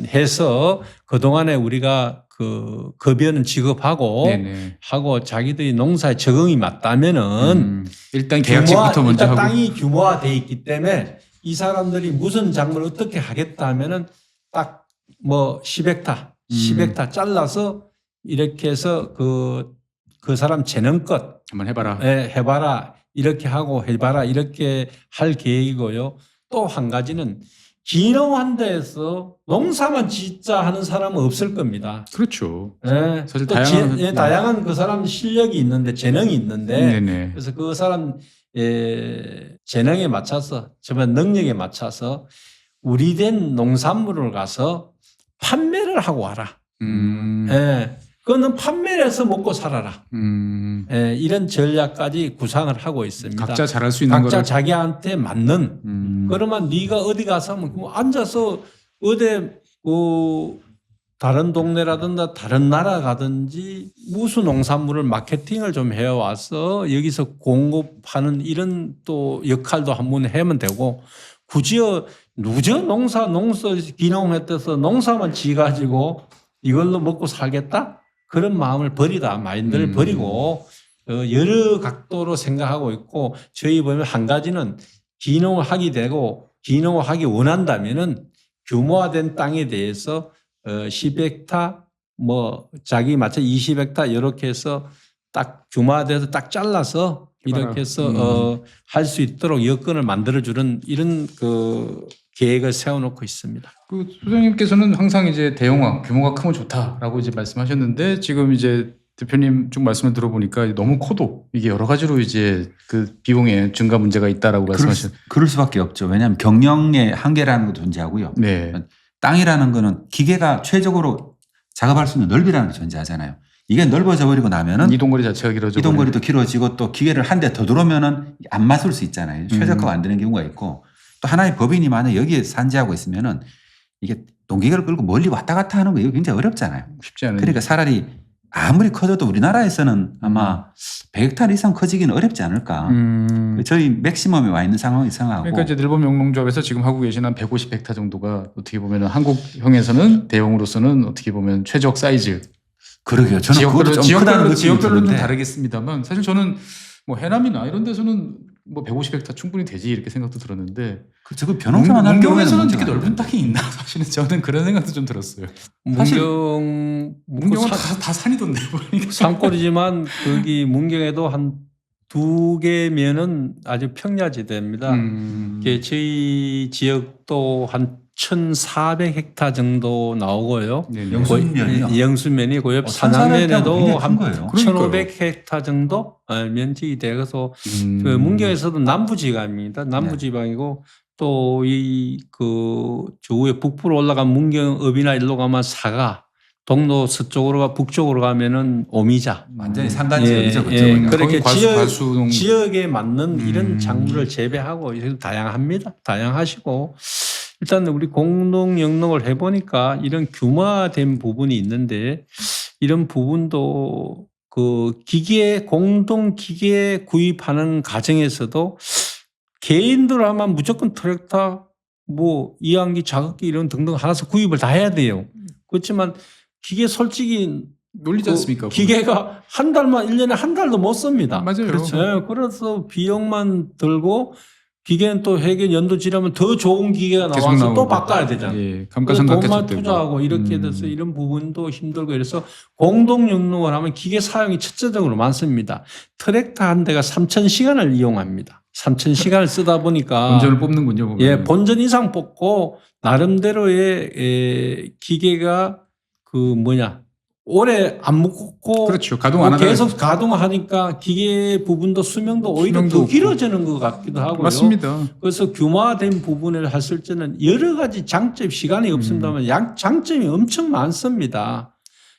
해서 그동안에 우리가 그 급여는 지급하고 네네. 하고 자기들이 농사에 적응이 맞다면은 일단 계약직부터 먼저 일단 하고. 땅이 규모화돼 있기 때문에 이 사람들이 무슨 작물을 어떻게 하겠다 하면은 딱 뭐 10헥타 잘라서 이렇게 해서 그 사람 재능껏 한번 해봐라. 해봐라 이렇게 하고 해봐라 이렇게 할 계획이고요. 또 한 가지는 기농한 데에서 농사만 짓자 하는 사람은 없을 겁니다. 그렇죠. 예, 사실 또 다양한 다양한 그 사람 실력이 있는데 재능이 있는데 네네. 그래서 그 사람 재능에 맞춰서 정말 능력에 맞춰서 우리된 농산물을 가서 판매를 하고 와라. 예, 그거는 판매를 해서 먹고 살아라. 예, 이런 전략까지 구상을 하고 있습니다. 각자 잘할 수 있는 각자 거를. 자기한테 맞는. 그러면 네가 어디 가서 뭐 앉아서 어디 다른 동네라든가 다른 나라 가든지 무슨 농산물을 마케팅을 좀 해와서 여기서 공급하는 이런 또 역할도 한번 하면 되고 굳이요 누저 농사 기농했대서 농사만 지가지고 이걸로 먹고 살겠다 그런 마음을 버리다 마인드를 버리고 여러 각도로 생각하고 있고 저희 보면 한 가지는 기농을 하게 되고 기농을 하기 원한다면은 규모화된 땅에 대해서 10헥타 뭐 자기 맞춰 20헥타 이렇게 해서 딱 규모화돼서 딱 잘라서 이렇게 해서 할 수 있도록 여건을 만들어주는 이런 그 계획을 세워놓고 있습니다. 그 소장님께서는 항상 이제 대형화 규모가 크면 좋다라고 이제 말씀하셨는데 지금 이제 대표님 쭉 말씀을 들어보니까 너무 커도 이게 여러 가지로 이제 그 비용의 증가 문제가 있다라고 말씀하셨. 그럴 수밖에 없죠. 왜냐하면 경영의 한계라는 것도 존재하고요. 네. 땅이라는 거는 기계가 최적으로 작업할 수 있는 넓이라는 게 존재하잖아요. 이게 넓어져 버리고 나면은 이동거리 자체가 길어져. 이동거리도 길어지고 또 기계를 한 대 더 들어오면은 안 맞을 수 있잖아요. 최저가가 안 되는 경우가 있고 또 하나의 법인이 만약 여기에 산지하고 있으면은 이게 농기계를 끌고 멀리 왔다 갔다 하는 거 이거 굉장히 어렵잖아요. 쉽지 않은. 그러니까 차라리 아무리 커져도 우리나라에서는 아마 100헥타르 이상 커지기는 어렵지 않을까. 저희 맥시멈에 와 있는 상황이 생각하고. 그러니까 이제 늘봄 영농조합에서 지금 하고 계신 한 150헥타 정도가 어떻게 보면 한국형에서는 대형으로서는 어떻게 보면 최적 사이즈. 그러게요. 저는 지역별로 좀 다르겠습니다만 사실 저는 뭐 해남이나 이런 데서는 뭐 150헥타 충분히 되지 이렇게 생각도 들었는데 저거 변호사만 하는 문경에서는 이렇게 넓은 땅이 있나 사실은 저는 그런 생각도 좀 들었어요. 문경은 다 산이던데 보니까. 산골이지만 거기 문경에도 한 2개면은 아주 평야지대입니다. 저희 지역도 한 1,400헥타 정도 나오고요. 영순면이요. 영순면이 고요. 산양면에도 한 거예요. 1,500헥타 정도 면적이 돼서 그 문경에서도 남부지방입니다. 남부지방이고 또 저 위에 북부로 올라간 문경읍이나 일로 가면 사가, 동로 서쪽으로 북쪽으로 가면은 오미자. 완전히 산단지역이죠. 그렇게 지역에 맞는 이런 작물을 재배하고 다양합니다. 다양하시고 일단 우리 공동 영농을 해보니까 이런 규모화된 부분이 있는데 이런 부분도 그 기계 공동 기계 구입하는 과정에서도 개인들 하면 무조건 트랙터 뭐 이항기 자극기 이런 등등 하나씩 구입을 다 해야 돼요. 그렇지만 기계 솔직히 놀리지 않습니까? 기계가 한 달만 1년에 한 달도 못 씁니다. 맞아요. 그렇죠. 네, 그래서 비용만 들고 기계는 또 해결 연도 지나면 더 좋은 기계가 계속 나와서 나오고. 또 바꿔야 되잖아요. 예, 그래서 감가상각 돈만 계속되고. 투자하고 이렇게 돼서 이런 부분도 힘들고 이래서 공동 영농을 하면 기계 사용이 첫째적으로 많습니다. 트랙터 한 대가 3,000시간을 이용합니다. 3,000시간을 쓰다 보니까 본전을 뽑는군요. 보면. 예, 본전 이상 뽑고 나름대로의 기계가 그 뭐냐 오래 안 묶고 그렇죠. 가동 안 하다 계속 가동하니까 기계 부분도 수명도 오히려 수명도 더 없고. 길어지는 것 같기도 하고요. 맞습니다. 그래서 규모화된 부분을 했을 때는 여러 가지 장점, 시간이 없습니다만 장점이 엄청 많습니다.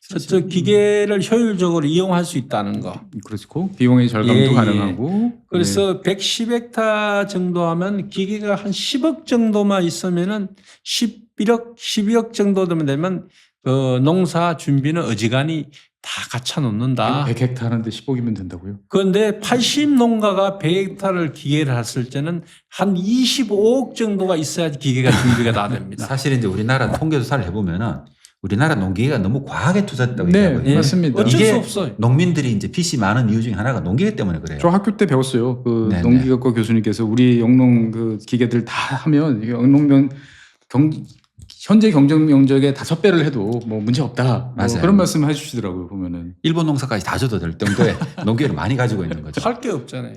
저쪽 기계를 효율적으로 이용할 수 있다는 거. 그렇고 비용의 절감도 예, 예. 가능하고. 그래서 110헥타 정도 하면 기계가 한 10억 정도만 있으면은 12억 정도 되면 농사 준비는 어지간히 다 갖춰 놓는다. 100헥타 하는데 10억이면 된다고요? 그런데 80농가가 100헥타를 기계를 했을 때는 한 25억 정도가 있어야지 기계가 준비가 다 됩니다. 사실 이제 우리나라 통계 조사를 해보면은 우리나라 농기계가 너무 과하게 투자했다고 네, 얘기하거든요. 예. 맞습니다. 어쩔 수 이게 없어요. 농민들이 이제 빚이 많은 이유 중에 하나가 농기계 때문에 그래요. 저 학교 때 배웠어요. 그 네네. 농기계과 교수님께서 우리 영농 그 기계들 다 하면 영농면 현재 경쟁 면적의 5배를 해도 뭐 문제 없다. 뭐 맞아요. 그런 말씀 해주시더라고요. 보면은. 일본 농사까지 다 줘도 될 정도의 농기계를 많이 가지고 있는 거죠. 할 게 없잖아요.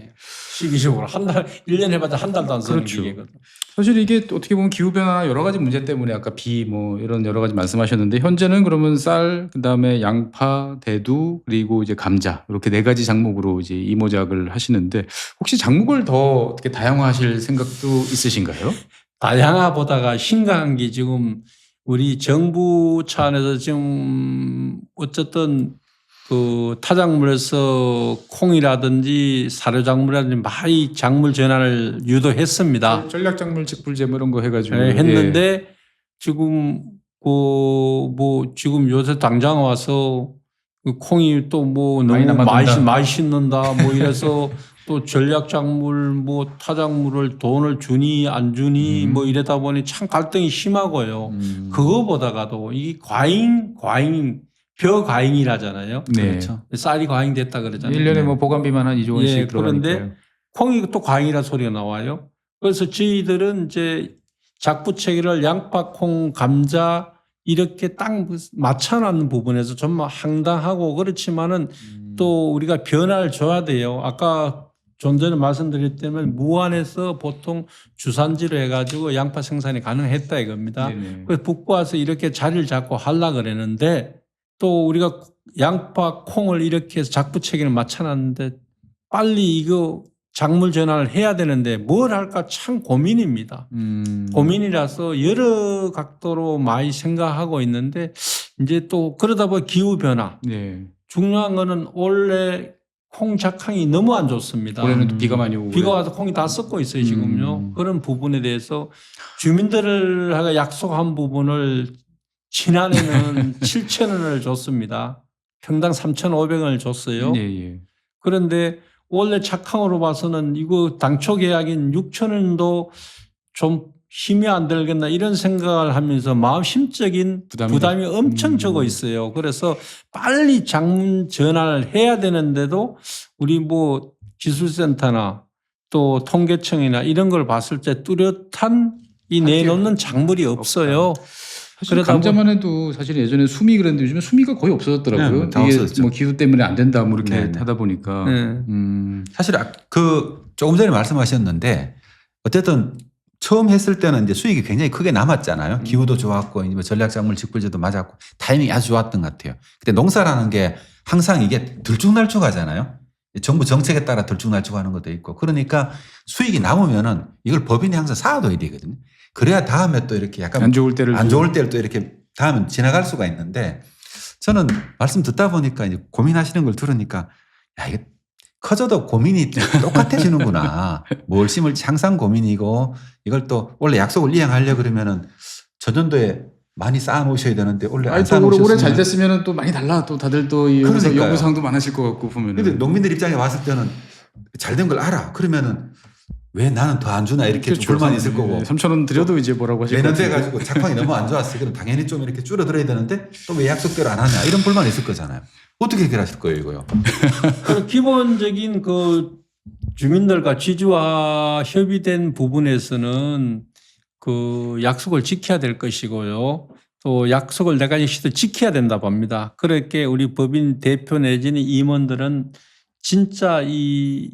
시기적으로 한 달, 1년 해봤자 한 달도 안 쓰는 그렇죠. 기계거든. 사실 이게 어떻게 보면 기후변화 여러 가지 문제 때문에 아까 비 뭐 이런 여러 가지 말씀하셨는데 현재는 그러면 쌀, 그다음에 양파, 대두 그리고 이제 감자 이렇게 4가지 작목으로 이제 이모작을 하시는데 혹시 작목을 더 어떻게 다양화하실 생각도 있으신가요? 다양화보다가 심각한 게 지금 우리 정부 차원에서 지금 어쨌든 그 타작물에서 콩이라든지 사료작물이라든지 많이 작물 전환을 유도했습니다. 전략작물 직불제 뭐 이런 거 해가지고 네, 했는데 지금 뭐 지금 요새 당장 와서 그 콩이 또 뭐 많이 너무 남아돈다. 많이 씻는다 뭐 이래서 또 전략작물 뭐 타작물을 돈을 주니 안 주니 뭐 이러다 보니 참 갈등이 심하고요. 그거보다가도 이 벼과잉이라잖아요. 네. 그렇죠. 쌀이 과잉됐다 그러잖아요. 1년에 뭐 보관비만 한 2조 원씩 예, 들어가니까요. 그런데 콩이 또 과잉이라 소리가 나와요. 그래서 저희들은 이제 작부채기를 양파, 콩, 감자 이렇게 딱 맞춰놓는 부분에서 좀 황당하고 그렇지만은 또 우리가 변화를 줘야 돼요. 아까 좀 전에 말씀드렸다면 무안에서 보통 주산지로 해가지고 양파 생산이 가능했다 이겁니다. 네네. 그래서 북부 와서 이렇게 자리를 잡고 하려고 그랬는데 또 우리가 양파, 콩을 이렇게 해서 작부채기를 맞춰놨는데 빨리 이거 작물 전환을 해야 되는데 뭘 할까 참 고민입니다. 고민이라서 여러 각도로 많이 생각하고 있는데 이제 또 그러다 보니 기후변화. 네. 중요한 거는 올해 콩 작황이 너무 안 좋습니다. 올해는 또 비가 많이 오고 비가 와서 콩이 다 썩고 있어요 지금요. 그런 부분에 대해서 주민들하고 약속한 부분을 지난해는 7,000원을 줬습니다. 평당 3,500원을 줬어요. 예, 예. 그런데 원래 착항으로 봐서는 이거 당초 계약인 6,000원도 좀 힘이 안 들겠나 이런 생각을 하면서 마음심적인 부담이 엄청 적어 있어요. 그래서 빨리 작물 전환을 해야 되는데도 우리 뭐 기술센터나 또 통계청이나 이런 걸 봤을 때 뚜렷한 이 내놓는 작물이 없어요. 사실 감자만 해도 사실 예전에 수미 그랬는데 요즘에 수미가 거의 없어졌더라고요. 네, 다 이게 없어졌죠. 뭐 기후 때문에 안 된다 뭐 이렇게 네, 네. 하다 보니까. 네. 사실 그 조금 전에 말씀하셨는데 어쨌든 처음 했을 때는 이제 수익이 굉장히 크게 남았잖아요. 기후도 좋았고 뭐 전략작물 직불제도 맞았고 타이밍이 아주 좋았던 것 같아요. 근데 농사라는 게 항상 이게 들쭉날쭉하잖아요. 정부 정책에 따라 들쭉날쭉하는 것도 있고 그러니까 수익이 남으면은 이걸 법인이 항상 쌓아둬야 되거든요. 그래야 다음에 또 이렇게 약간 안 좋을 때를 또 이렇게 다음에 지나갈 수가 있는데 저는 말씀 듣다 보니까 이제 고민하시는 걸 들으니까 야 이게 커져도 고민이 똑같아지는구나. 뭘 심을지 항상 고민이고 이걸 또 원래 약속을 이행하려고 그러면은 전년도에 많이 쌓아 놓으셔야 되는데 원래 안 아니 쌓아 또 올해 놓으셨으면 잘 됐으면 또 많이 달라. 또 다들 또 이 그러니까요. 요구사항도 많으실 것 같고 보면은. 근데 농민들 입장에 봤을 때는 잘 된 걸 알아. 그러면은 왜 나는 더 안 주나 이렇게 좀 불만이 있을 거고. 3,000원 드려도 이제 뭐라고 하실 것 내년 돼 같은데. 가지고 작황이 너무 안 좋았어. 그럼 당연히 좀 이렇게 줄어들어야 되는데 또 왜 약속대로 안 하냐 이런 불만이 있을 거잖아요. 어떻게 해결하실 거예요, 이거요? 그 기본적인 그 주민들과 지주와 협의된 부분에서는 그 약속을 지켜야 될 것이고요. 또 약속을 내가 역시도 지켜야 된다 봅니다. 그렇게 우리 법인 대표 내지는 임원들은 진짜 이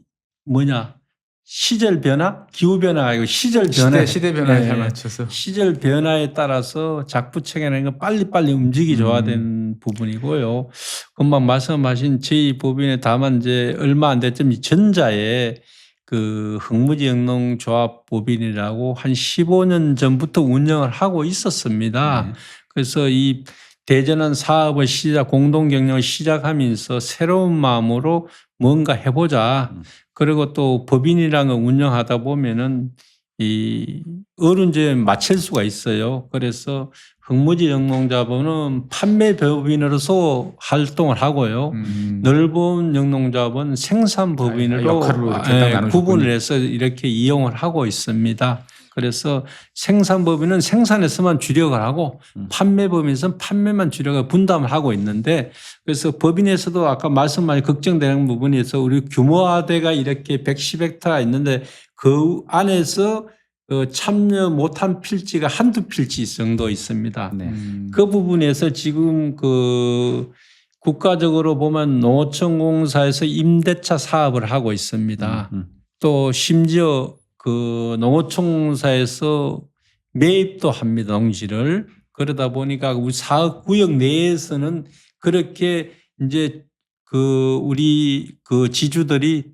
시절 변화, 기후 변화가 아니고 시절 변화, 시대 변화에 예, 잘 맞춰서. 시절 변화에 따라서 작부책이라는 건 빨리빨리 움직이줘야 되는 부분이고요. 금방 말씀하신 저희 법인에 다만 이제 얼마 안 됐지만 전자에 그 흙무지 영농조합 법인이라고 한 15년 전부터 운영을 하고 있었습니다. 네. 그래서 이 대전환 사업을 공동 경영을 시작하면서 새로운 마음으로 뭔가 해보자. 그리고 또 법인이라는 걸 운영하다 보면은 이 어른제 맞출 수가 있어요. 그래서 흙무지 영농자본은 판매 법인으로서 활동을 하고요. 넓은 영농자본 생산 법인으로 역할로 이렇게 딱 나누셨군요. 구분을 해서 이렇게 이용을 하고 있습니다. 그래서 생산법인은 생산에서만 주력을 하고 판매법인에서는 판매만 주력을 분담을 하고 있는데 그래서 법인에서도 아까 말씀하신 걱정되는 부분에서 우리 규모화대가 이렇게 110헥타가 있는데 그 안에서 참여 못한 필지가 한두 필지 정도 있습니다. 네. 그 부분에서 지금 그 국가적으로 보면 농어촌공사에서 임대차 사업을 하고 있습니다. 또 심지어 그 농어촌공사에서 매입도 합니다. 농지를. 그러다 보니까 우리 사업구역 내에서는 그렇게 이제 그 우리 그 지주들이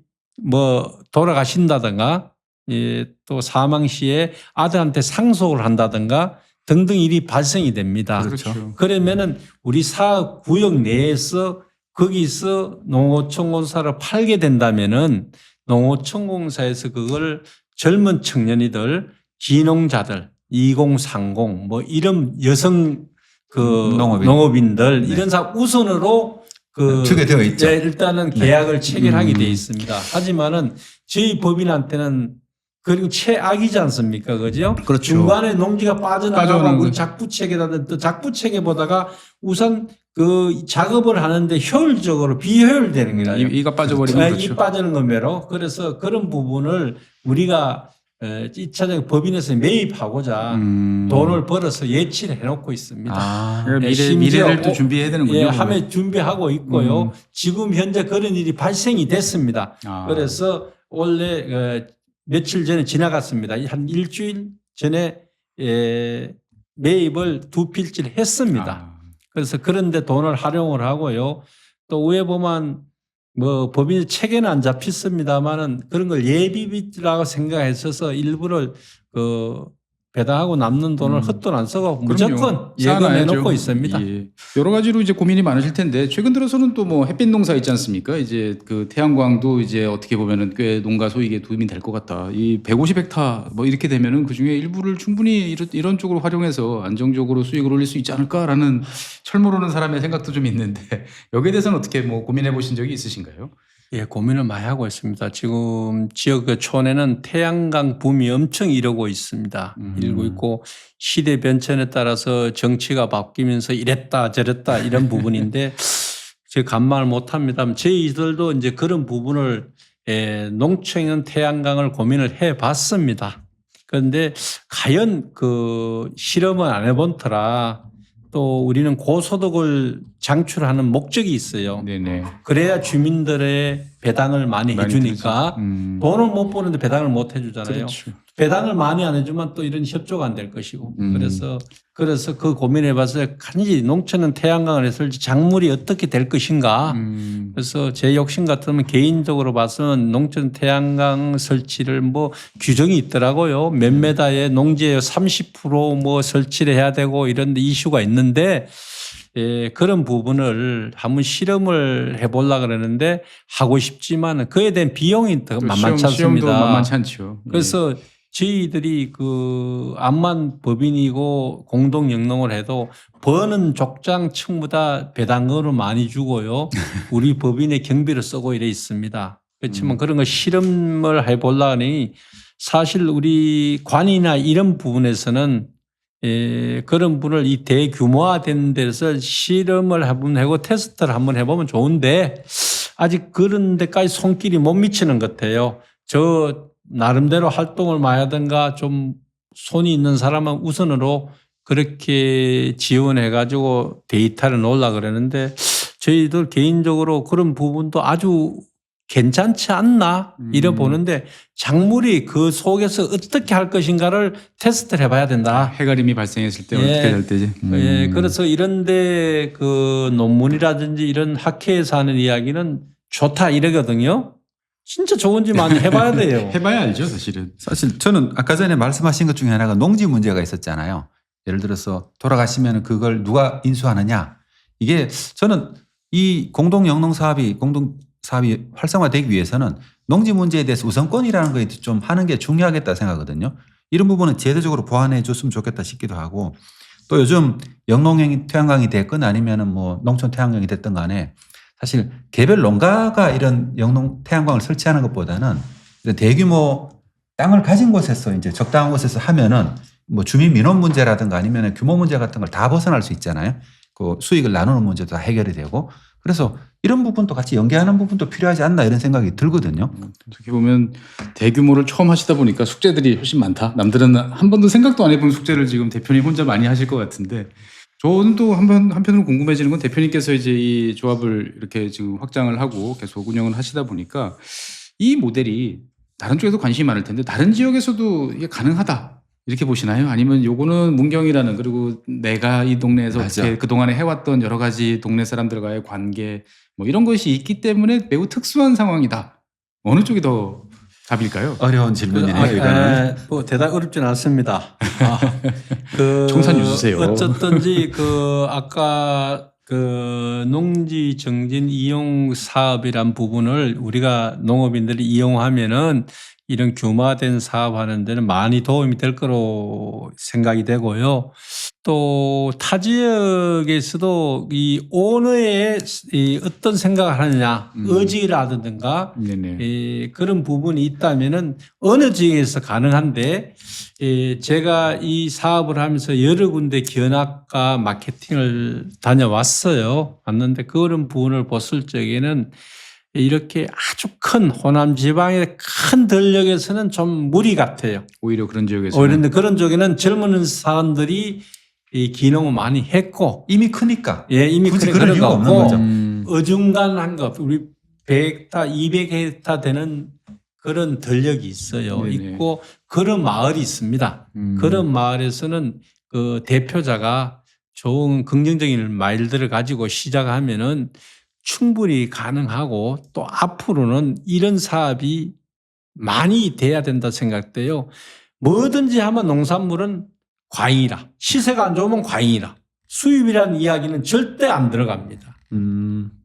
뭐 돌아가신다든가 예, 또 사망 시에 아들한테 상속을 한다든가 등등 일이 발생이 됩니다. 그렇죠. 그러면은 우리 사업구역 내에서 거기서 농어촌공사를 팔게 된다면은 농어촌공사에서 그걸 젊은 청년이들, 기농자들, 2030 뭐 이런 여성 그 농업인들 네. 이런 사업 우선으로 그 주게 되어 있죠. 일단은 계약을 체결하게 돼 있습니다. 하지만은 저희 법인한테는 그리고 최악이지 않습니까? 그죠? 그렇죠. 중간에 농지가 빠져나가고 빠져나가는 우리 거. 작부체계라든 또 작부체계 보다가 우선 그 작업을 하는데 효율적으로 비효율되는 거예요. 이가 빠져버리면 이 그렇죠. 빠지는 거매로 그래서 그런 부분을 우리가 1차적인 법인에서 매입하고자 돈을 벌어서 예치를 해놓고 있습니다. 그러니까 심지어 미래를 또 준비해야 되는군요. 예, 하면 준비하고 있고요. 지금 현재 그런 일이 발생이 됐습니다. 그래서 원래 며칠 전에 지나갔습니다. 한 일주일 전에 매입을 2필지를 했습니다. 그래서 그런데 돈을 활용을 하고요. 또 위에 보면 뭐 법인 체계는 안 잡혔습니다만은 그런 걸 예비비라고 생각했어서 일부를 그 배당하고 남는 돈을 헛돈 안 쓰고 무조건 예금해 놓고 있습니다. 예. 여러 가지로 이제 고민이 많으실 텐데 최근 들어서는 또 뭐 햇빛 농사 있지 않습니까? 이제 그 태양광도 이제 어떻게 보면은 꽤 농가 소익에 도움이 될 것 같다. 이 150헥타 뭐 이렇게 되면은 그 중에 일부를 충분히 이런 쪽으로 활용해서 안정적으로 수익을 올릴 수 있지 않을까라는 철모르는 사람의 생각도 좀 있는데 여기에 대해서는 어떻게 뭐 고민해 보신 적이 있으신가요? 예, 고민을 많이 하고 있습니다. 지금 지역 그 촌에는 태양광 붐이 엄청 이루고 있습니다. 이루고 있고 시대 변천에 따라서 정치가 바뀌면서 이랬다 저랬다 이런 부분인데 제가 간말을 못합니다. 저희들도 이제 그런 부분을 농촌에는 태양광을 고민을 해봤습니다. 그런데 과연 그 실험을 안 해본 터라 또 우리는 고소득을 장출하는 목적이 있어요. 네네. 그래야 주민들의 배당을 많이 해주니까 돈을 못 버는데 배당을 못 해주잖아요. 그렇죠. 배당을 많이 안 해주면 또 이런 협조가 안 될 것이고 그래서 그 고민해봤어요. 간지 농촌은 태양광을 했을지 작물이 어떻게 될 것인가. 그래서 제 욕심 같으면 개인적으로 봐서는 농촌 태양광 설치를 뭐 규정이 있더라고요. 몇 메다의 농지에 30% 설치를 해야 되고 이런 이슈가 있는데 그런 부분을 한번 실험을 해보려고 그러는데 하고 싶지만 그에 대한 비용이 더 만만치 않습니다. 시험도 만만치 않죠. 그래서 저희들이 암만 법인이고 공동 영농을 해도 버는 족장 층보다 배당금을 많이 주고요. 우리 법인의 경비를 쓰고 이래 있습니다. 그렇지만 그런 거 실험을 해보려니 사실 우리 관이나 이런 부분에서는 그런 분을 이 대규모화된 데서 실험을 한번 하고 테스트를 한번 해보면 좋은데 아직 그런 데까지 손길이 못 미치는 것 같아요. 저 나름대로 활동을 많이 하든가 좀 손이 있는 사람은 우선으로 그렇게 지원해 가지고 데이터를 놓으려고 그러는데 저희들 개인적으로 그런 부분도 아주 괜찮지 않나 이래 보는데 작물이 그 속에서 어떻게 할 것인가를 테스트를 해봐야 된다. 해가림이 발생했을 때 예. 어떻게 될 때지. 예, 그래서 이런데 논문이라든지 이런 학회에서 하는 이야기는 좋다 이러거든요. 진짜 좋은지 많이 해봐야 돼요. 해봐야 알죠, 사실은. 사실 저는 아까 전에 말씀하신 것 중에 하나가 농지 문제가 있었잖아요. 예를 들어서 돌아가시면 그걸 누가 인수하느냐. 이게 저는 이 공동사업이 활성화되기 위해서는 농지 문제에 대해서 우선권이라는 거 좀 하는 게 중요하겠다 생각하거든요. 이런 부분은 제도적으로 보완해 줬으면 좋겠다 싶기도 하고 또 요즘 영농형 태양광이 됐건 아니면은 뭐 농촌 태양광이 됐든 간에 사실 개별 농가가 이런 영농 태양광을 설치하는 것보다는 대규모 땅을 가진 곳에서 이제 적당한 곳에서 하면은 뭐 주민 민원 문제라든가 아니면 규모 문제 같은 걸 다 벗어날 수 있잖아요. 그 수익을 나누는 문제도 다 해결이 되고 그래서 이런 부분도 같이 연계하는 부분도 필요하지 않나 이런 생각이 들거든요. 어떻게 보면 대규모를 처음 하시다 보니까 숙제들이 훨씬 많다. 남들은 한 번도 생각도 안 해본 숙제를 지금 대표님 혼자 많이 하실 것 같은데 저는 또 한편으로 궁금해지는 건 대표님께서 이제 이 조합을 이렇게 지금 확장을 하고 계속 운영을 하시다 보니까 이 모델이 다른 쪽에도 관심이 많을 텐데 다른 지역에서도 이게 가능하다. 이렇게 보시나요? 아니면 요거는 문경이라는 그리고 내가 이 동네에서 맞아. 어떻게 그동안에 해왔던 여러 가지 동네 사람들과의 관계 뭐 이런 것이 있기 때문에 매우 특수한 상황이다. 어느 쪽이 더 답일까요? 어려운 질문이네요. 이거는. 뭐 대답 어렵진 않습니다. 총선 주세요. 어쨌든지 아까 농지 정진 이용 사업이란 부분을 우리가 농업인들이 이용하면은 이런 규모화된 사업하는 데는 많이 도움이 될 거로 생각이 되고요. 또 타 지역에서도 이 오너의 어떤 생각을 하느냐, 의지라든가 네네. 그런 부분이 있다면은 어느 지역에서 가능한데 제가 이 사업을 하면서 여러 군데 견학과 마케팅을 다녀왔어요. 왔는데 그런 부분을 봤을 적에는 이렇게 아주 큰 호남 지방의 큰 전력에서는 좀 무리 같아요. 오히려 그런 지역에서 그런데 그런 쪽에는 젊은 사람들이 이 기농을 많이 했고 이미 크니까. 이미 굳이 그런 그럴 이유가 없는 거고 거죠. 어중간한 거 우리 100헥타, 200헥타 되는 그런 전력이 있어요. 네네. 있고 그런 마을이 있습니다. 그런 마을에서는 그 대표자가 좋은 긍정적인 말들을 가지고 시작하면은 충분히 가능하고 또 앞으로는 이런 사업이 많이 돼야 된다 생각돼요. 뭐든지 하면 농산물은 과잉이라. 시세가 안 좋으면 과잉이라. 수입이라는 이야기는 절대 안 들어갑니다.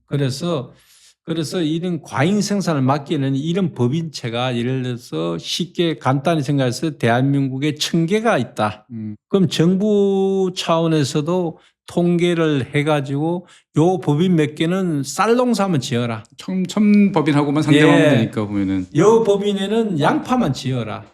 그래서 이런 과잉 생산을 막기에는 이런 법인체가 예를 들어서 쉽게 간단히 생각해서 대한민국에 1000개가 있다. 그럼 정부 차원에서도 통계를 해가지고 요 법인 몇 개는 쌀 농사만 지어라. 첨법인하고만 상대하면 되니까 보면은 요 법인에는 양파만 지어라.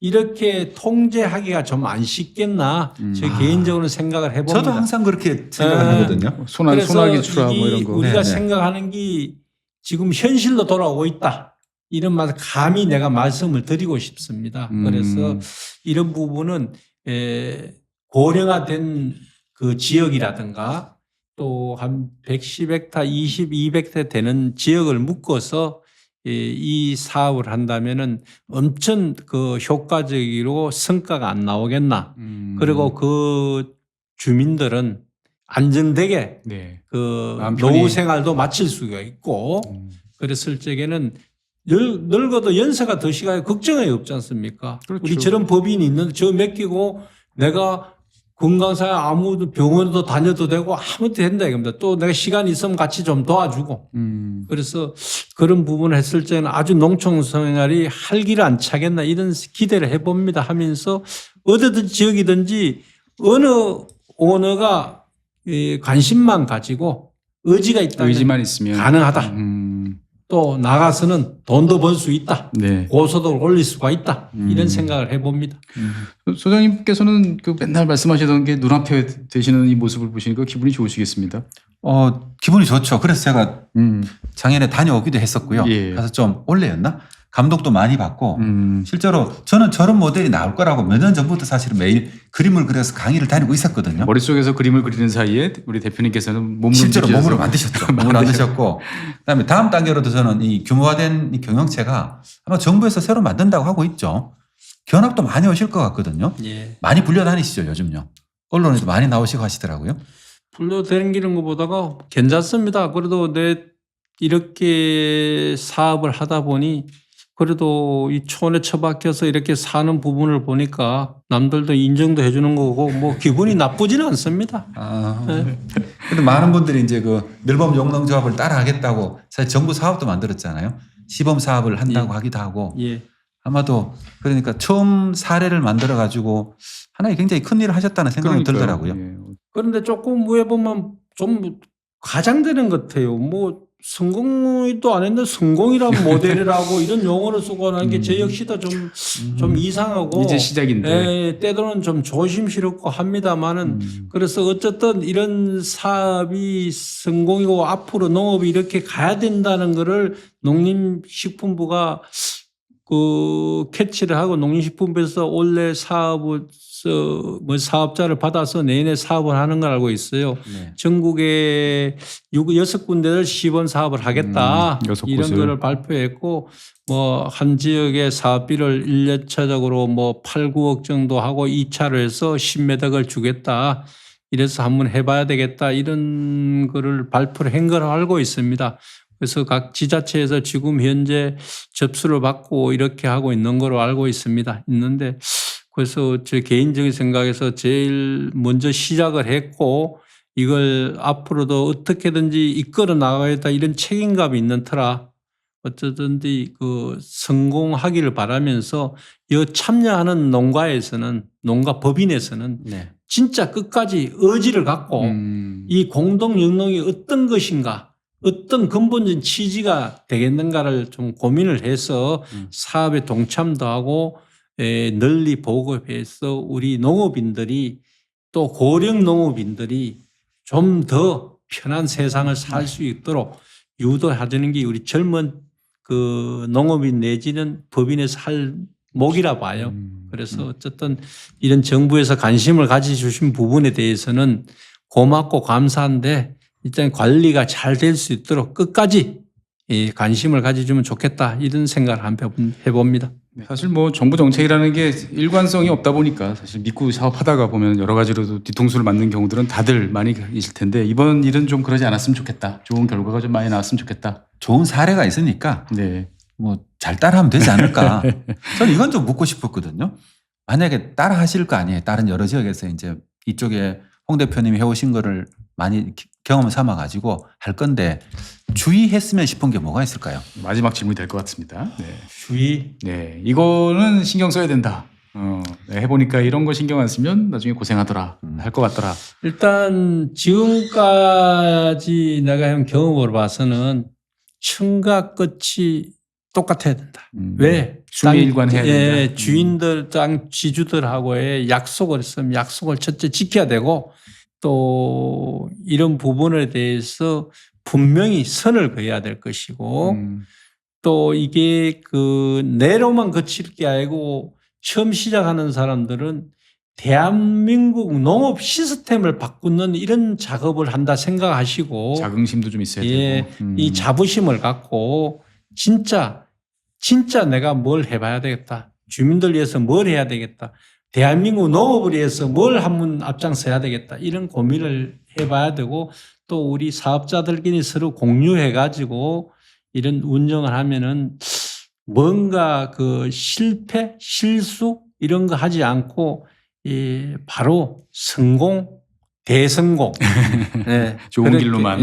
이렇게 통제하기가 좀 안 쉽겠나. 제 개인적으로 생각을 해봅니다. 저도 항상 그렇게 생각하거든요. 소나기 추라 뭐 이런 거. 우리가 네네. 생각하는 게 지금 현실로 돌아오고 있다. 이런 말 감히 내가 말씀을 드리고 싶습니다. 그래서 이런 부분은 고령화된 그 지역이라든가 또 한 110헥타, 200헥타 되는 지역을 묶어서 이 사업을 한다면은 엄청 그 효과적으로 성과가 안 나오겠나. 그리고 그 주민들은 안정되게 네. 그 마음 편히. 노후 생활도 마칠 수가 있고 그랬을 적에는 늙어도 연세가 더 시간에 걱정이 없지 않습니까? 그렇죠. 우리 저런 법인이 있는데 저 맡기고 내가 건강상에 아무 병원도 다녀도 되고 아무도 된다 이겁니다. 또 내가 시간이 있으면 같이 좀 도와주고. 그래서 그런 부분을 했을 때는 아주 농촌 생활이 활기를 안 차겠나 이런 기대를 해봅니다 하면서 어디든지 지역이든지 어느 오너가 관심만 가지고 의지가 있다면 의지만 있으면 가능하다. 또 나가서는 돈도 벌 수 있다. 네. 고소득을 올릴 수가 있다. 이런 생각을 해봅니다. 소장님께서는 그 맨날 말씀하시던 게 눈앞에 되시는 이 모습을 보시니까 기분이 좋으시겠습니다. 기분이 좋죠. 그래서 제가 작년에 다녀오기도 했었고요. 예. 가서 좀 올해였나? 감독도 많이 받고 실제로 저는 저런 모델이 나올 거라고 몇 년 전부터 사실은 매일 그림을 그려서 강의를 다니고 있었거든요. 머릿속에서 그림을 그리는 사이에 우리 대표님께서는 몸으로 실제로 느끼셔서 몸으로 만드셨죠. 몸으로 만드셨고 그다음에 다음 단계로도 저는 이 규모화된 이 경영체가 아마 정부에서 새로 만든다고 하고 있죠. 견학도 많이 오실 것 같거든요. 예. 많이 불려다니시죠 요즘요. 언론에도 많이 나오시고 하시더라고요. 불러다니는 것보다가 괜찮습니다. 그래도 내 이렇게 사업을 하다 보니 그래도 이 촌에 처박혀서 이렇게 사는 부분을 보니까 남들도 인정도 해주는 거고 뭐 기분이 나쁘지는 않습니다. 네. 근데 많은 분들이 이제 그 늘범 용농조합을 따라 하겠다고 사실 정부 사업도 만들었잖아요. 시범 사업을 한다고 하기도 하고 예. 아마도 그러니까 처음 사례를 만들어 가지고 하나의 굉장히 큰 일을 하셨다는 생각이 들더라고요. 예. 그런데 조금 위에 보면 좀 과장되는 것 같아요. 뭐 성공도 안 했는데 성공이란 모델이라고 이런 용어를 쓰고 하는 게 제 역시도 좀 이상하고 이제 시작인데. 예, 때로는 좀 조심스럽고 합니다만은 그래서 어쨌든 이런 사업이 성공이고 앞으로 농업이 이렇게 가야 된다는 거를 농림식품부가 그 캐치를 하고 농림식품부에서 원래 사업을 뭐 사업자를 받아서 내년에 사업을 하는 걸 알고 있어요. 네. 전국에 6군데를 시범 사업을 하겠다. 여섯 이런 곳을. 거를 발표했고 뭐 한 지역의 사업비를 1년차적으로 뭐 8, 9억 정도 하고 2차로 해서 10매덕을 주겠다. 이래서 한번 해봐야 되겠다. 이런 거를 발표를 한 걸 알고 있습니다. 그래서 각 지자체에서 지금 현재 접수를 받고 이렇게 하고 있는 걸로 알고 있습니다. 있는데 그래서 제 개인적인 생각에서 제일 먼저 시작을 했고 이걸 앞으로도 어떻게든지 이끌어 나가야겠다 이런 책임감이 있는 터라 어쩌든지 그 성공하기를 바라면서 이 참여하는 농가에서는 농가 법인에서는 네. 진짜 끝까지 의지를 갖고 이 공동 영농이 어떤 것인가 어떤 근본적인 취지가 되겠는가를 좀 고민을 해서 사업에 동참도 하고 널리 보급해서 우리 농업인들이 또 고령 농업인들이 좀 더 편한 세상을 살 수 있도록 유도해주는 게 우리 젊은 그 농업인 내지는 법인에서 할 목이라 봐요. 그래서 어쨌든 이런 정부에서 관심을 가져주신 부분에 대해서는 고맙고 감사한데 일단 관리가 잘 될 수 있도록 끝까지 관심을 가져주면 좋겠다 이런 생각을 한번 해봅니다. 사실 뭐 정부 정책이라는 게 일관성이 없다 보니까 사실 믿고 사업하다가 보면 여러 가지로도 뒤통수를 맞는 경우들은 다들 많이 있을 텐데 이번 일은 좀 그러지 않았으면 좋겠다. 좋은 결과가 좀 많이 나왔으면 좋겠다. 좋은 사례가 있으니까 네. 뭐 잘 따라하면 되지 않을까. 저는 이건 좀 묻고 싶었거든요. 만약에 따라 하실 거 아니에요. 다른 여러 지역에서 이제 이쪽에 홍 대표님이 해오신 거를 많이 경험 삼아 가지고 할 건데 주의했으면 싶은 게 뭐가 있을까요? 마지막 질문이 될 것 같습니다. 네. 주의. 네. 이거는 신경 써야 된다. 네, 해보니까 이런 거 신경 안 쓰면 나중에 고생하더라. 할 것 같더라. 일단 지금까지 내가 한 경험으로 봐서는 층과 끝이 똑같아야 된다. 왜? 수미일관해야 된다. 주인들, 땅 지주들하고의 약속을 했으면 약속을 첫째 지켜야 되고 또 이런 부분에 대해서 분명히 선을 그어야 될 것이고 또 이게 그 내로만 그칠 게 아니고 처음 시작하는 사람들은 대한민국 농업 시스템을 바꾸는 이런 작업을 한다 생각하시고 자긍심도 좀 있어야 예, 되고. 이 자부심을 갖고 진짜 내가 뭘 해봐야 되겠다. 주민들 위해서 뭘 해야 되겠다. 대한민국 농업을 위해서 뭘 한번 앞장서야 되겠다. 이런 고민을 해봐야 되고 또 우리 사업자들끼리 서로 공유해가지고 이런 운영을 하면은 뭔가 그 실패, 실수 이런 거 하지 않고 바로 성공, 대성공. 예, 좋은 그렇게, 길로만.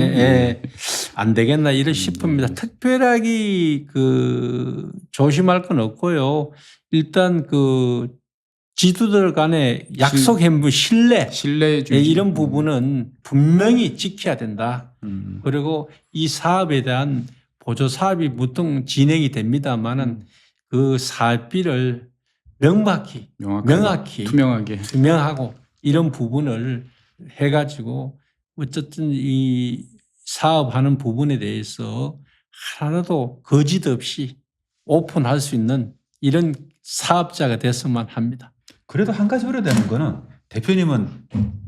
안 되겠나 이런 싶습니다. 특별하게 조심할 건 없고요. 일단 지도들 간의 약속한 신뢰 신뢰주의 이런 부분은 분명히 지켜야 된다. 그리고 이 사업에 대한 보조 사업이 보통 진행이 됩니다만은 그 사업비를 명확히 투명하고 이런 부분을 해가지고 어쨌든 이 사업하는 부분에 대해서 하나도 거짓 없이 오픈할 수 있는 이런 사업자가 됐으면 합니다. 그래도 한 가지 우려되는 거는 대표님은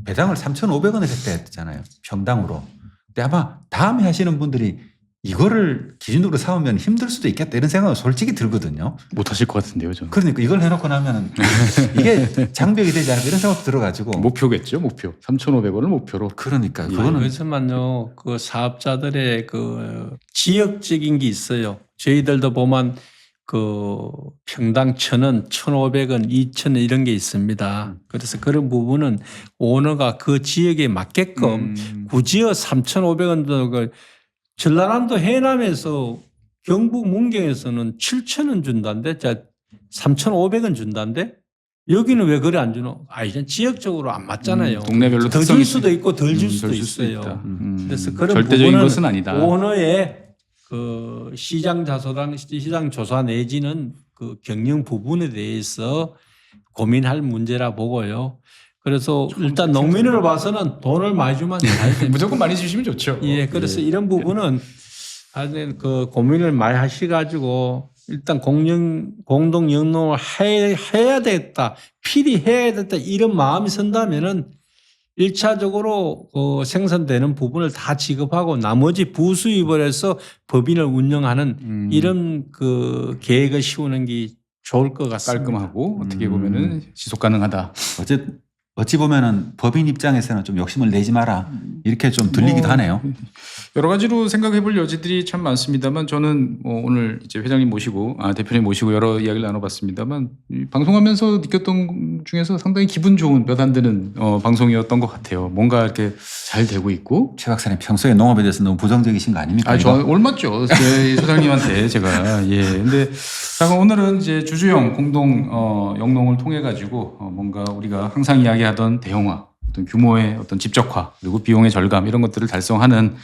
배당을 3,500원을 했잖아요. 평당으로. 근데 아마 다음에 하시는 분들이 이거를 기준으로 삼으면 힘들 수도 있겠다 이런 생각은 솔직히 들거든요. 못 하실 것 같은데요, 저는. 그러니까 이걸 해놓고 나면은 이게 장벽이 되지 않을까 이런 생각 들어가지고. 목표겠죠, 목표. 3,500원을 목표로. 그러니까 그거는 그렇지만요, 그 사업자들의 지역적인 게 있어요. 저희들도 보면 평당 1,000원, 1,500원, 2,000원 이런 게 있습니다. 그래서 그런 부분은 오너가 그 지역에 맞게끔 굳이요 3,500원도 전라남도 해남에서 경북 문경에서는 7,000원 준다는데 3,500원 준다는데 여기는 왜 그래 안 주노? 이제 지역적으로 안 맞잖아요. 동네별로 더 줄 수도 있고 덜 줄 수도 있어요. 그래서 그런 절대적인 것은 아니다. 오너의 시장 조사 내지는 경영 부분에 대해서 고민할 문제라 보고요. 그래서 일단 농민으로 봐서는 돈을 많이 주면 잘 됩니다. 무조건 많이 주시면 좋죠. 예, 그래서 이런 부분은 고민을 많이 하셔가지고 일단 공동 영농을 해야 되겠다, 필히 해야 되겠다 이런 마음이 선다면은 1차적으로 생산되는 부분을 다 지급하고 나머지 부수입을 해서 법인을 운영하는 이런 계획을 세우는 게 좋을 것 같습니다. 깔끔하고 어떻게 보면은 지속 가능하다. 어찌 보면은 법인 입장에서는 좀 욕심을 내지 마라 이렇게 좀 들리기도 하네요. 여러 가지로 생각해볼 여지들이 참 많습니다만 저는 오늘 이제 회장님 모시고 대표님 모시고 여러 이야기를 나눠봤습니다만 방송하면서 느꼈던 중에서 상당히 기분 좋은 몇 안 되는 방송이었던 것 같아요. 뭔가 이렇게 잘 되고 있고. 최 박사님 평소에 농업에 대해서 너무 부정적이신 거 아닙니까? 저 올맞죠. 제 소장님한테 제가. 근데 오늘은 이제 주주형 공동 영농을 통해 가지고 뭔가 우리가 항상 이야기하던 대형화, 어떤 규모의 어떤 집적화 그리고 비용의 절감 이런 것들을 달성하는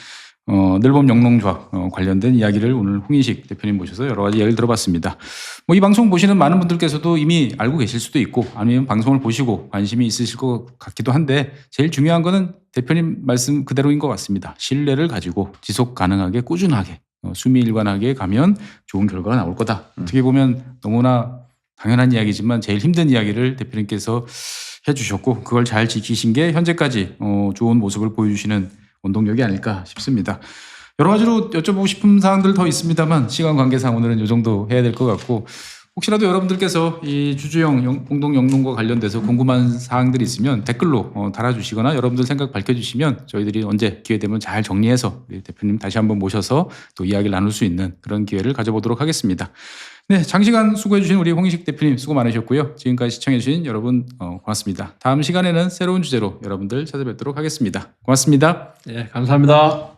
늘봄 영농조합 관련된 이야기를 오늘 홍인식 대표님 모셔서 여러 가지 이야기를 들어봤습니다. 이 방송 보시는 많은 분들께서도 이미 알고 계실 수도 있고 아니면 방송을 보시고 관심이 있으실 것 같기도 한데 제일 중요한 거는 대표님 말씀 그대로인 것 같습니다. 신뢰를 가지고 지속 가능하게 꾸준하게 수미일관하게 가면 좋은 결과가 나올 거다. 어떻게 보면 너무나 당연한 이야기지만 제일 힘든 이야기를 대표님께서 해주셨고 그걸 잘 지키신 게 현재까지 좋은 모습을 보여주시는 원동력이 아닐까 싶습니다. 여러 가지로 여쭤보고 싶은 사항들 더 있습니다만 시간 관계상 오늘은 이 정도 해야 될 것 같고 혹시라도 여러분들께서 이 주주형 공동 영농과 관련돼서 궁금한 사항들이 있으면 댓글로 달아주시거나 여러분들 생각 밝혀주시면 저희들이 언제 기회 되면 잘 정리해서 우리 대표님 다시 한번 모셔서 또 이야기를 나눌 수 있는 그런 기회를 가져보도록 하겠습니다. 네, 장시간 수고해주신 우리 홍인식 대표님 수고 많으셨고요. 지금까지 시청해주신 여러분 고맙습니다. 다음 시간에는 새로운 주제로 여러분들 찾아뵙도록 하겠습니다. 고맙습니다. 네, 감사합니다.